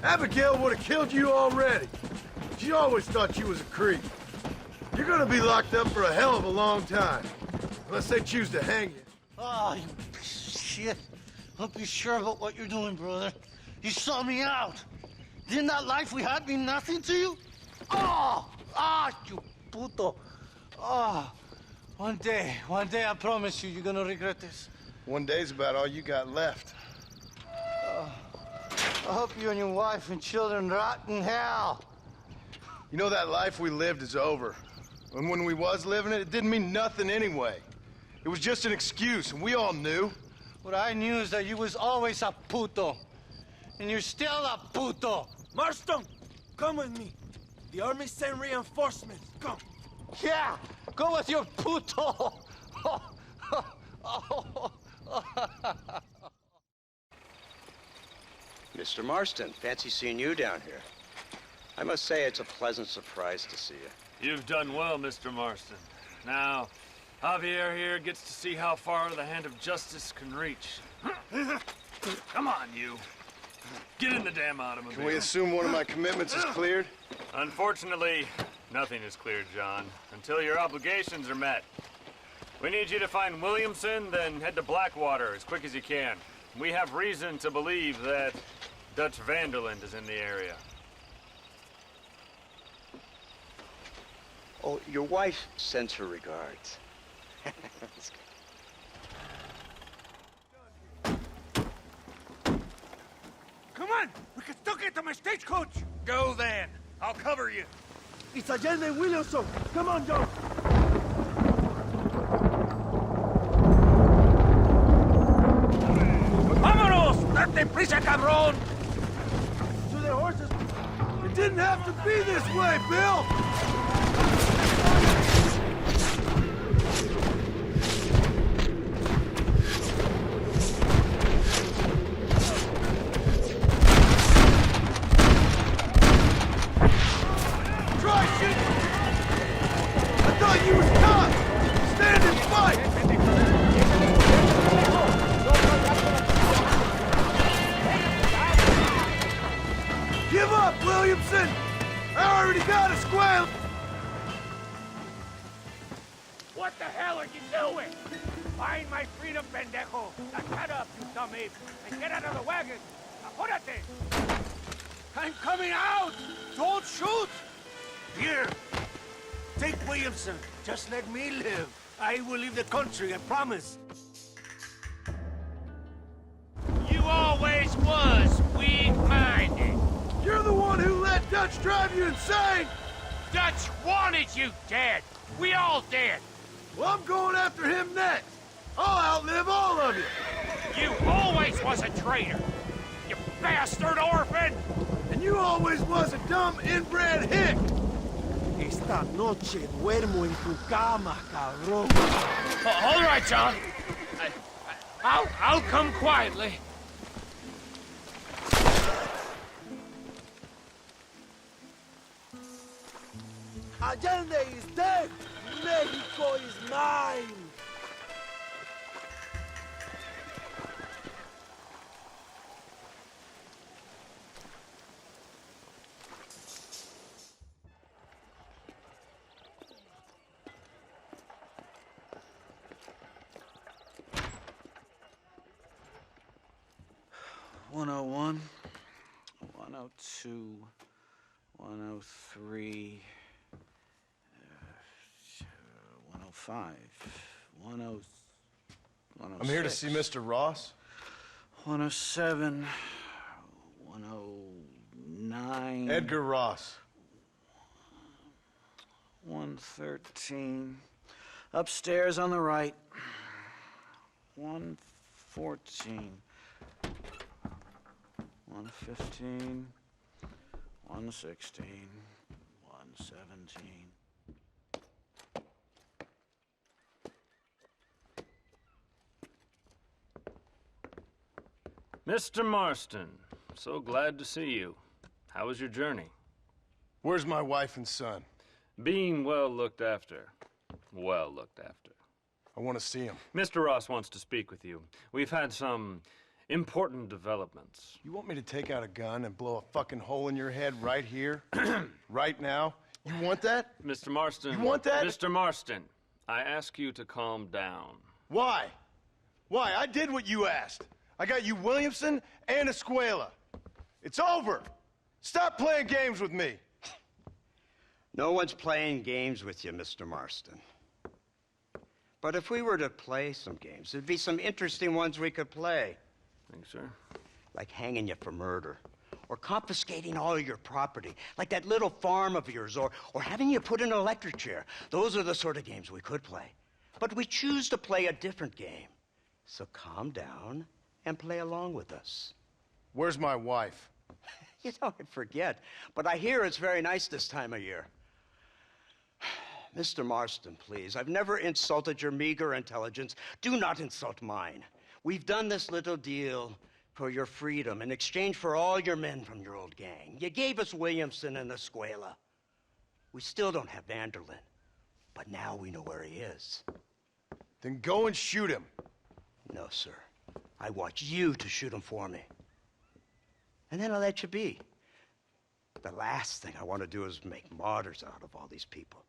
Abigail would have killed you already. She always thought you was a creep. You're gonna be locked up for a hell of a long time. Unless they choose to hang you. Oh, you piece of shit. Don't be sure about what you're doing, brother. You saw me out. Didn't that life we had mean nothing to you? You puto. One day, I promise you, you're gonna regret this. One day's about all you got left. I hope you and your wife and children rot in hell. You know, that life we lived is over. And when we was living it, it didn't mean nothing anyway. It was just an excuse, and we all knew. What I knew is that you was always a puto. And you're still a puto. Marston, come with me. The army sent reinforcements. Come. Yeah, go with your puto. Mr. Marston, fancy seeing you down here. I must say it's a pleasant surprise to see you. You've done well, Mr. Marston. Now, Javier here gets to see how far the hand of justice can reach. Come on, you. Get in the damn automobile. Can we assume one of my commitments is cleared? Unfortunately, nothing is cleared, John, until your obligations are met. We need you to find Williamson, then head to Blackwater as quick as you can. We have reason to believe that Dutch Vanderland is in the area. Oh, your wife sends her regards. Come on! We can still get to my stagecoach! Go then. I'll cover you. It's Allende Williamson! Come on, John! Vámonos! Date prisa, cabrón! To the horses! It didn't have to be this way, Bill! Try shooting! I thought you was tough! Stand and fight! Give up, Williamson! I already got a square! What the hell are you doing? Find my freedom, pendejo! Now shut up, you dumb ape! And get out of the wagon! Apúrate! I'm coming out! Don't shoot! Here! Take Williamson. Just let me live. I will leave the country, I promise. You always was weak-minded. You're the one who let Dutch drive you insane! Dutch wanted you dead. We all did. Well, I'm going after him next. I'll outlive all of you. You always was a traitor. You bastard orphan. And you always was a dumb, inbred hick. Esta noche duermo en tu cama, cabrón. All right, John. I'll come quietly. Allende is dead! Mexico is mine! 101, 102, 103, 105, 106. I'm here to see Mr. Ross. 107, 109. Edgar Ross. 113. Upstairs on the right. 114. 115. 116. 117. Mr. Marston, so glad to see you. How was your journey? Where's my wife and son? Being well looked after. Well looked after. I want to see him. Mr. Ross wants to speak with you. We've had some important developments. You want me to take out a gun and blow a fucking hole in your head right here? Right now? You want that? Mr. Marston. You want that? Mr. Marston, I ask you to calm down. Why? Why? I did what you asked. I got you Williamson and Escuela. It's over. Stop playing games with me. No one's playing games with you, Mr. Marston. But if we were to play some games, there'd be some interesting ones we could play. Thanks, sir. Like hanging you for murder, or confiscating all your property, like that little farm of yours, or having you put in an electric chair. Those are the sort of games we could play. But we choose to play a different game. So calm down and play along with us. Where's my wife? You know, I forget, but I hear it's very nice this time of year. Mr. Marston, please, I've never insulted your meager intelligence. Do not insult mine. We've done this little deal for your freedom in exchange for all your men from your old gang. You gave us Williamson and Escuela. We still don't have Vanderlyn, but now we know where he is. Then go and shoot him. No, sir. I want you to shoot him for me. And then I'll let you be. The last thing I want to do is make martyrs out of all these people.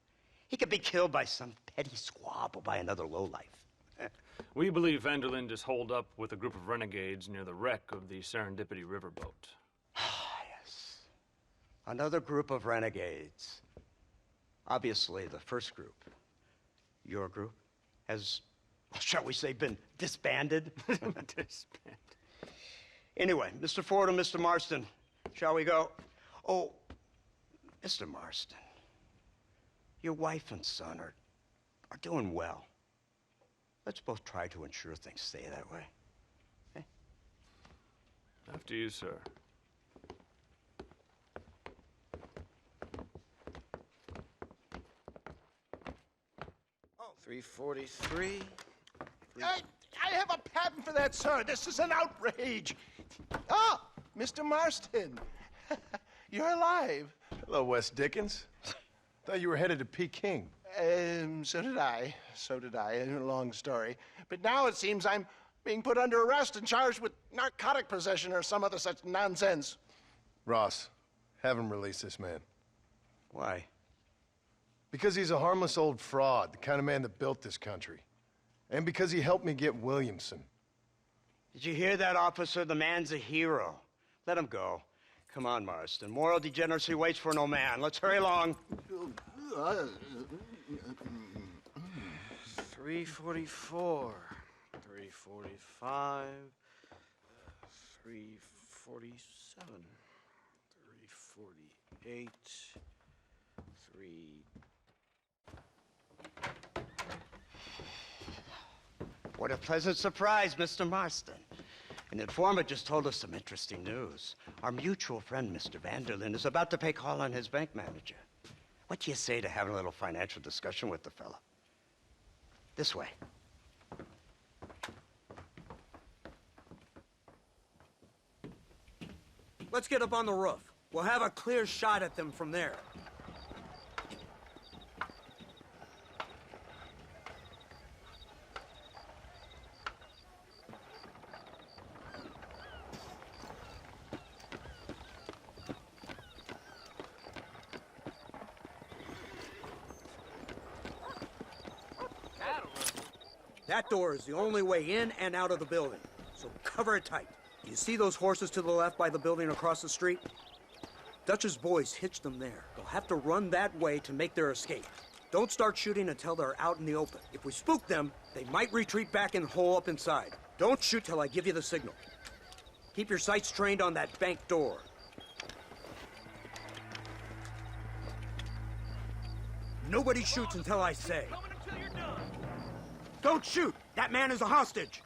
He could be killed by some petty squabble by another lowlife. We believe Vanderlyn is holed up with a group of renegades near the wreck of the Serendipity riverboat. Yes. Another group of renegades. Obviously, the first group, your group, has, shall we say, been disbanded? Disbanded. Anyway, Mr. Ford and Mr. Marston, shall we go? Oh, Mr. Marston, your wife and son are doing well. Let's both try to ensure things stay that way. Okay? After you, sir. Oh, 343. I have a patent for that, sir. This is an outrage. Ah, Mr. Marston. You're alive. Hello, Wes Dickens. Thought you were headed to Peking. So did I. So did I. A long story. But now it seems I'm being put under arrest and charged with narcotic possession or some other such nonsense. Ross, have him release this man. Why? Because he's a harmless old fraud, the kind of man that built this country. And because he helped me get Williamson. Did you hear that, officer? The man's a hero. Let him go. Come on, Marston. Moral degeneracy waits for no man. Let's hurry along. 344. 345. 347. 348. 3... What a pleasant surprise, Mr. Marston. An informant just told us some interesting news. Our mutual friend, Mr. Vanderlyn, is about to pay call on his bank manager. What do you say to having a little financial discussion with the fella? This way. Let's get up on the roof. We'll have a clear shot at them from there. That door is the only way in and out of the building, so cover it tight. You see those horses to the left by the building across the street? Dutch's boys hitched them there. They'll have to run that way to make their escape. Don't start shooting until they're out in the open. If we spook them, they might retreat back and hole up inside. Don't shoot till I give you the signal. Keep your sights trained on that bank door. Nobody shoots until I say. Don't shoot! That man is a hostage!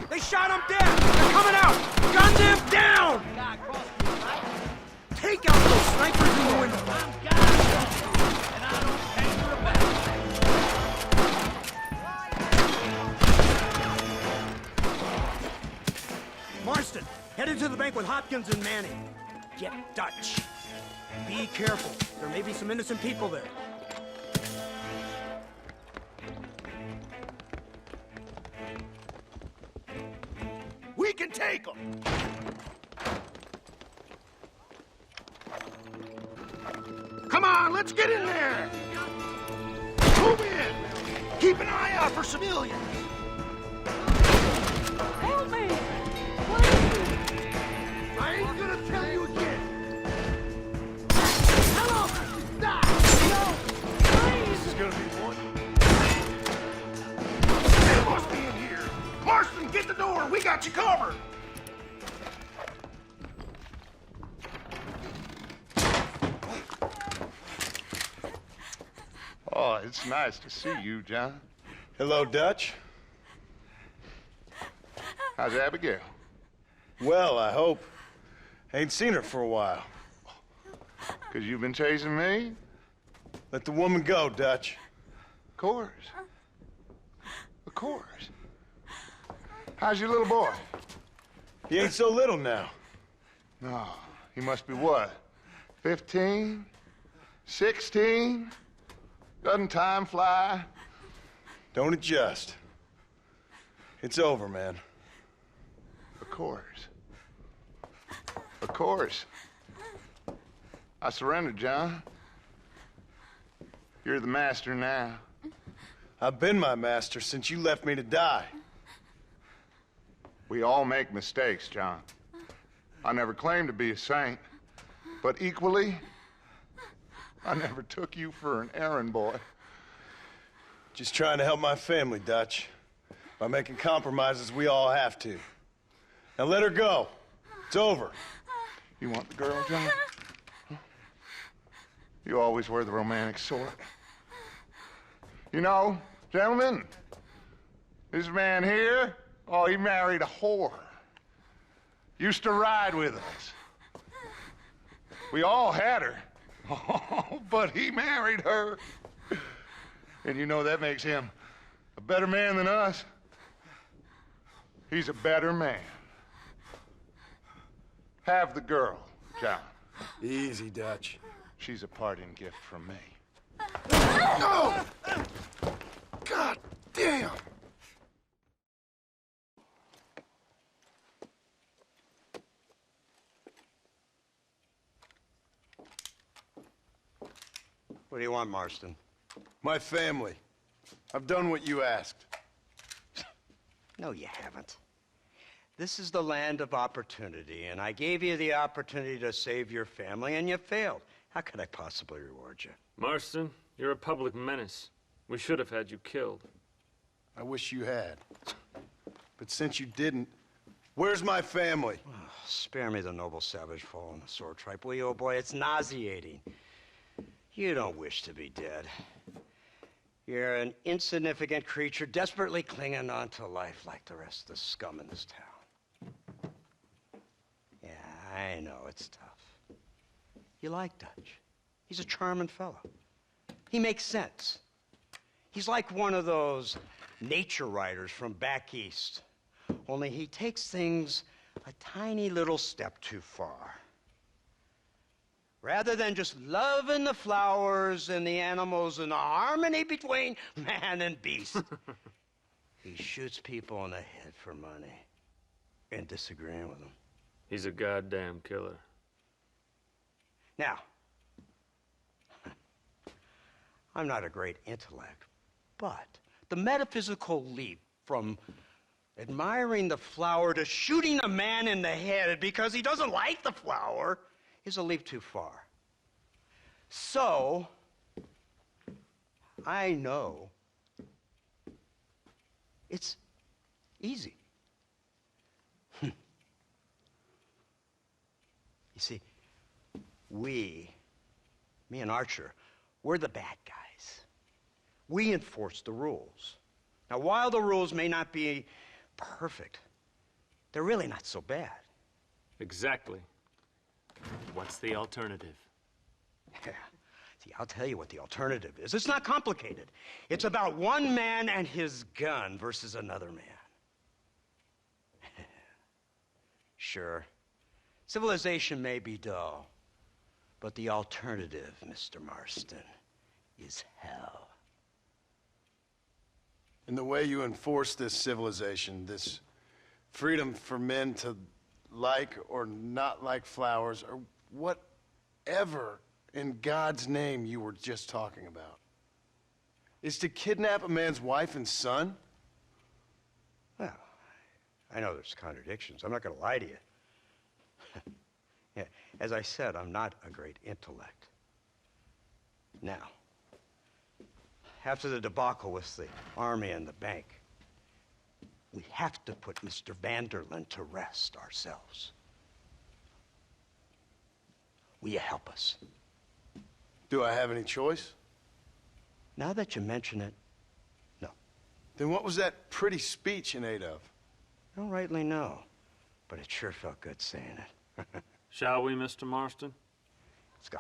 They shot him dead! They're coming out! Gun them down! Take out those snipers in the window! Marston, headed to the bank with Hopkins and Manning. Get Dutch. Be careful. There may be some innocent people there. We can take them! Come on, let's get in there! Move in! Keep an eye out for civilians! Help me! I ain't gonna tell you again! Hello! Stop! No! This is gonna be one. They must be in here! Marston, get the door! We got you covered! Oh, it's nice to see you, John. Hello, Dutch. How's Abigail? Well, I hope. Ain't seen her for a while. 'Cause you've been chasing me? Let the woman go, Dutch. Of course. Of course. How's your little boy? He ain't so little now. No, he must be what? 15? 16? Doesn't time fly? Don't adjust. It's over, man. Of course. Of course. I surrendered, John. You're the master now. I've been my master since you left me to die. We all make mistakes, John. I never claimed to be a saint, but equally, I never took you for an errand boy. Just trying to help my family, Dutch. By making compromises we all have to. Now let her go. It's over. You want the girl, John? You always were the romantic sort. You know, gentlemen, this man here, oh, he married a whore. Used to ride with us. We all had her. Oh, but he married her. And you know that makes him a better man than us. He's a better man. Have the girl, John. Easy, Dutch. She's a parting gift from me. No! God damn! What do you want, Marston? My family. I've done what you asked. No, you haven't. This is the land of opportunity, and I gave you the opportunity to save your family, and you failed. How could I possibly reward you? Marston, you're a public menace. We should have had you killed. I wish you had. But since you didn't, where's my family? Oh, spare me the noble savage fall on the sword tripe, will you, old boy? It's nauseating. You don't wish to be dead. You're an insignificant creature desperately clinging on to life like the rest of the scum in this town. Yeah, I know it's tough. You like Dutch. He's a charming fellow. He makes sense. He's like one of those nature writers from back east. Only he takes things a tiny little step too far. Rather than just loving the flowers and the animals and the harmony between man and beast, he shoots people in the head for money and disagreeing with them. He's a goddamn killer. Now, I'm not a great intellect, but the metaphysical leap from admiring the flower to shooting a man in the head because he doesn't like the flower is a leap too far. So, I know it's easy. You see, me and Archer, we're the bad guys. We enforce the rules. Now, while the rules may not be perfect, they're really not so bad. Exactly. What's the alternative? Yeah. See, I'll tell you what the alternative is. It's not complicated. It's about one man and his gun versus another man. Sure, civilization may be dull, but the alternative, Mr. Marston, is hell. And the way you enforce this civilization, this freedom for men to like or not like flowers, or whatever in God's name you were just talking about, is to kidnap a man's wife and son? Well, I know there's contradictions. I'm not going to lie to you. Yeah, as I said, I'm not a great intellect. Now, after the debacle with the army and the bank, we have to put Mr. Vanderlyn to rest ourselves. Will you help us? Do I have any choice? Now that you mention it, no. Then what was that pretty speech in aid of? I don't rightly know, but it sure felt good saying it. Shall we, Mr. Marston? Let's go.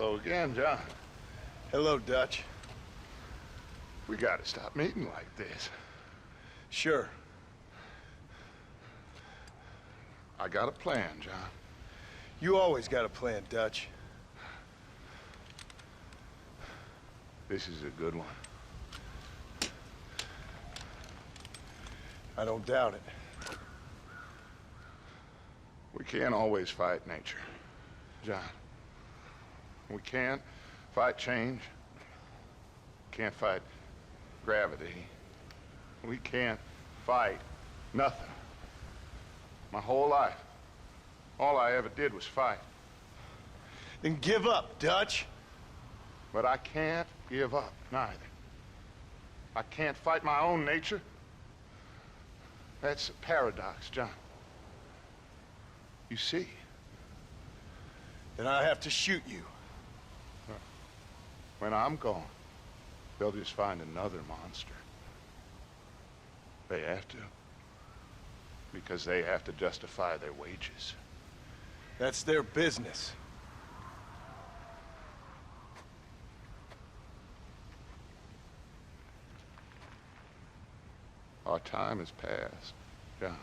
Hello again, John. Hello, Dutch. We gotta stop meeting like this. Sure. I got a plan, John. You always got a plan, Dutch. This is a good one. I don't doubt it. We can't always fight nature, John. We can't fight change. Can't fight gravity. We can't fight nothing. My whole life, all I ever did was fight. Then give up, Dutch. But I can't give up, neither. I can't fight my own nature. That's a paradox, John. You see? Then I have to shoot you. When I'm gone, they'll just find another monster. They have to. Because they have to justify their wages. That's their business. Our time has passed, John.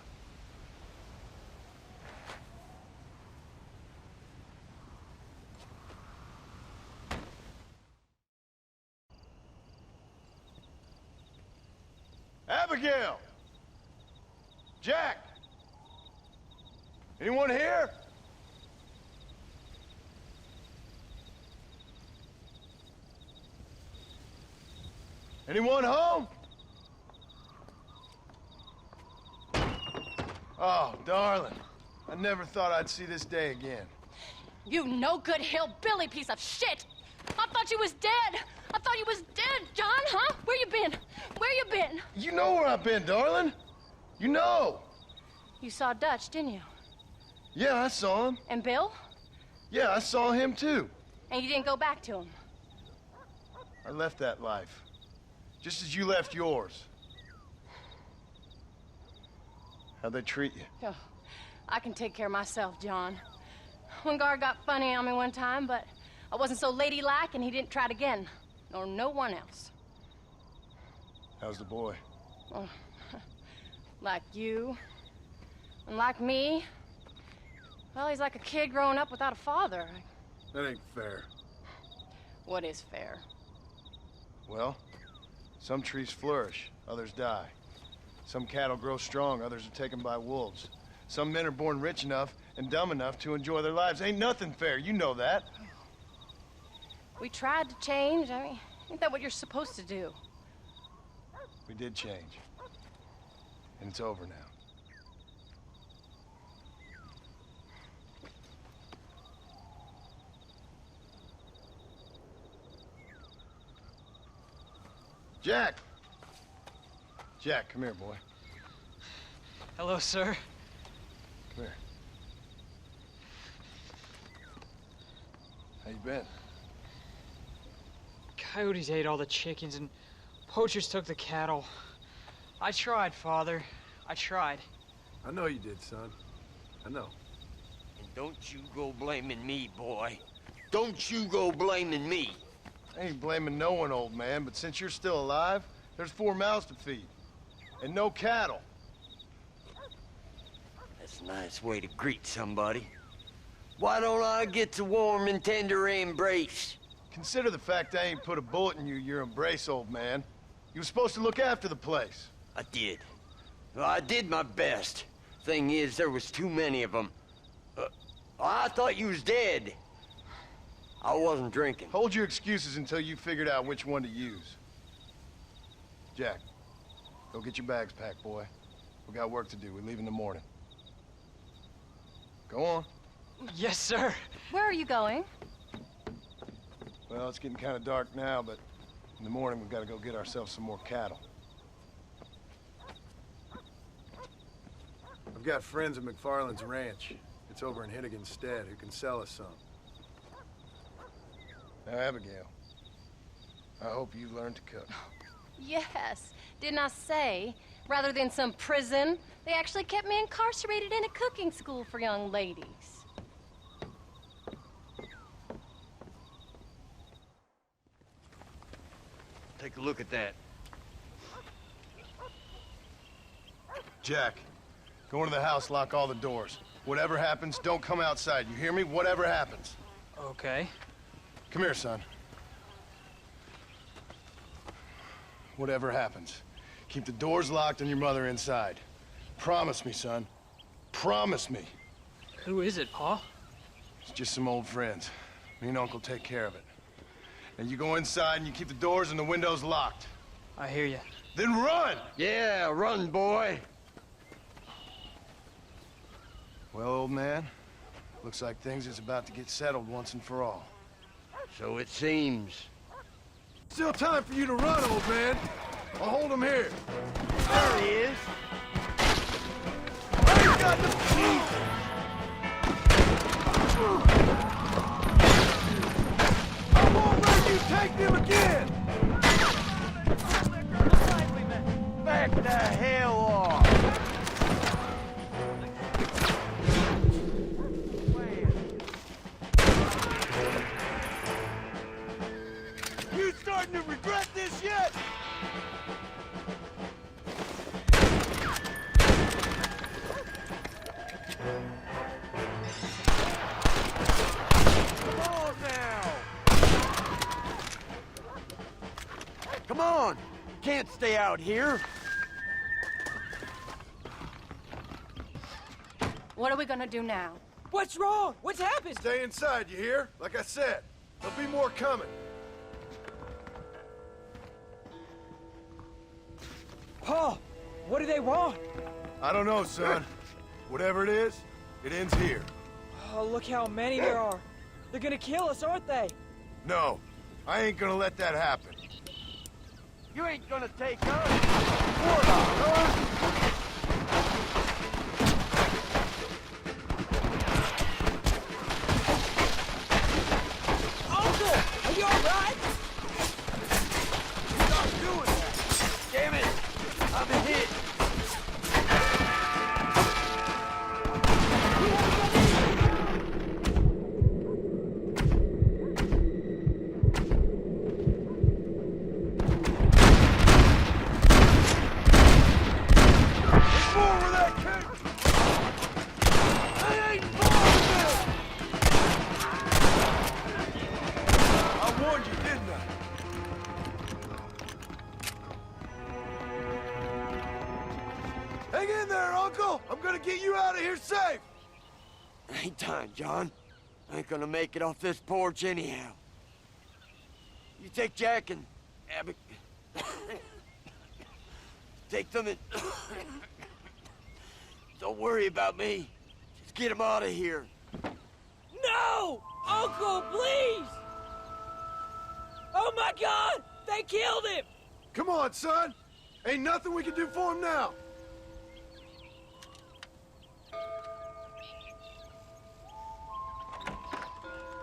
Abigail! Jack! Anyone here? Anyone home? Oh, darling. I never thought I'd see this day again. You no-good hillbilly piece of shit! I thought you was dead! I thought you was dead, John, huh? Where you been? Where you been? You know where I've been, darling. You know. You saw Dutch, didn't you? Yeah, I saw him. And Bill? Yeah, I saw him too. And you didn't go back to him? I left that life. Just as you left yours. How'd they treat you? Oh, I can take care of myself, John. One guard got funny on me one time, but I wasn't so ladylike and he didn't try it again. Nor no one else. How's the boy? Oh, like you. And like me. Well, he's like a kid growing up without a father. That ain't fair. What is fair? Well, some trees flourish, others die. Some cattle grow strong, others are taken by wolves. Some men are born rich enough and dumb enough to enjoy their lives. Ain't nothing fair, you know that. We tried to change. I mean, ain't that what you're supposed to do? We did change. And it's over now. Jack! Jack, come here, boy. Hello, sir. Come here. How you been? Coyotes ate all the chickens and poachers took the cattle. I tried, Father. I tried. I know you did, son. I know. And don't you go blaming me, boy. Don't you go blaming me. I ain't blaming no one, old man, but since you're still alive, there's 4 mouths to feed. And no cattle. That's a nice way to greet somebody. Why don't I get the warm and tender embrace? Consider the fact I ain't put a bullet in your embrace, old man. You were supposed to look after the place. I did. Well, I did my best. Thing is, there was too many of them. I thought you was dead. I wasn't drinking. Hold your excuses until you figured out which one to use. Jack, go get your bags packed, boy. We got work to do. We leave in the morning. Go on. Yes, sir. Where are you going? Well, it's getting kind of dark now, but in the morning we've got to go get ourselves some more cattle. I've got friends at McFarland's ranch. It's over in Hittigan's Stead who can sell us some. Now, Abigail, I hope you learn to cook. Yes. Didn't I say, rather than some prison, they actually kept me incarcerated in a cooking school for young ladies. Take a look at that. Jack, go into the house, lock all the doors. Whatever happens, don't come outside. You hear me? Whatever happens. Okay. Come here, son. Whatever happens, keep the doors locked and your mother inside. Promise me, son. Promise me. Who is it, Pa? It's just some old friends. Me and Uncle take care of it. And you go inside and you keep the doors and the windows locked. I hear you. Then run! Yeah, run, boy. Well, old man, looks like things is about to get settled once and for all. So it seems. Still time for you to run, old man. I'll hold him here. There he is. I got the teeth! I won't let you take them again! Back the hell off! You starting to regret this yet? Come on now! Come on! Can't stay out here. What are we gonna do now? What's wrong? What's happened? Stay inside, you hear? Like I said, there'll be more coming. Pa, what do they want? I don't know, son. Whatever it is, it ends here. Oh, look how many there are. They're gonna kill us, aren't they? No, I ain't gonna let that happen. You ain't gonna take us. Uncle, are you all right? Stop doing that! Damn it! I'm hit! Hang in there, Uncle! I'm gonna get you out of here safe! Ain't time, John. I ain't gonna make it off this porch anyhow. You take Jack and Abby. Take them and don't worry about me. Just get them out of here. No! Uncle, please! Oh my God! They killed him! Come on, son! Ain't nothing we can do for him now!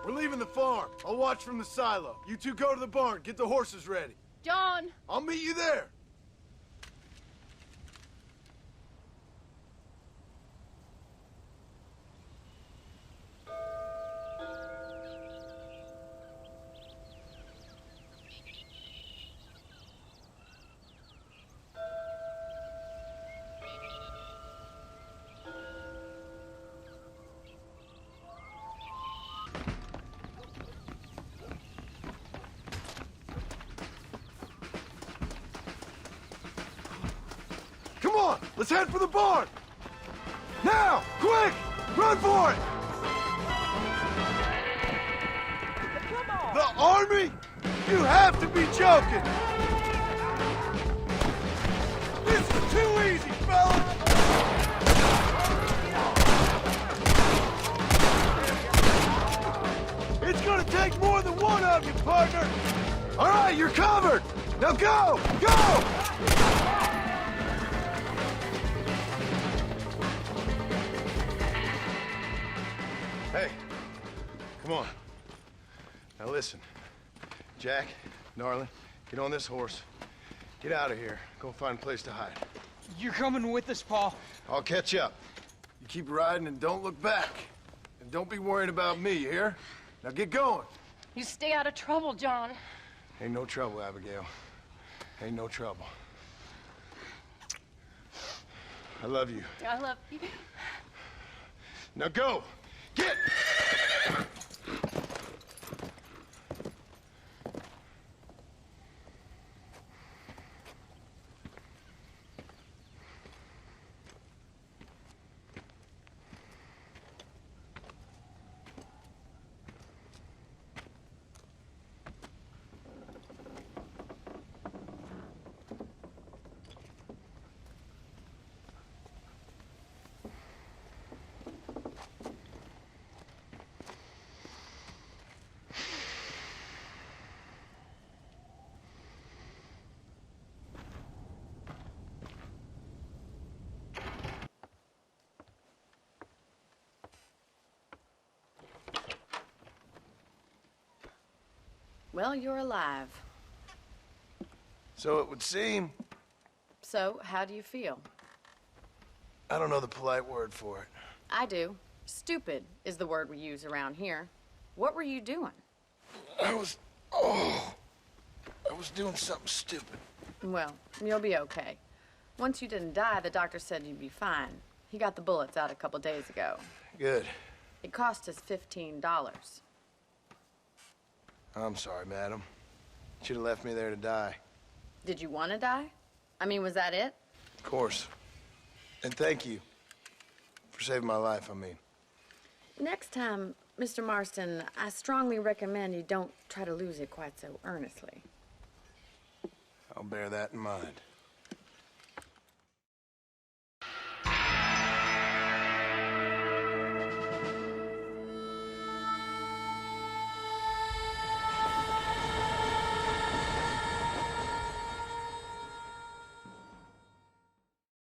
We're leaving the farm. I'll watch from the silo. You two go to the barn, get the horses ready. John! I'll meet you there. Come on, let's head for the barn! Now, quick! Run for it! Come on! The army? You have to be joking! This is too easy, fellas! It's gonna take more than one of you, partner! All right, you're covered! Now go! Go! Hey, come on. Now listen. Jack, darling, get on this horse. Get out of here. Go find a place to hide. You're coming with us, Pa. I'll catch up. You keep riding and don't look back. And don't be worried about me, you hear? Now get going. You stay out of trouble, John. Ain't no trouble, Abigail. Ain't no trouble. I love you. I love you. Now go! Get! Well, you're alive. So it would seem. So, how do you feel? I don't know the polite word for it. I do. Stupid is the word we use around here. What were you doing? I was doing something stupid. Well, you'll be okay. Once you didn't die, the doctor said you'd be fine. He got the bullets out a couple days ago. Good. It cost us $15. I'm sorry, madam. Should have left me there to die. Did you want to die? I mean, was that it? Of course. And thank you for saving my life, I mean. Next time, Mr. Marston, I strongly recommend you don't try to lose it quite so earnestly. I'll bear that in mind.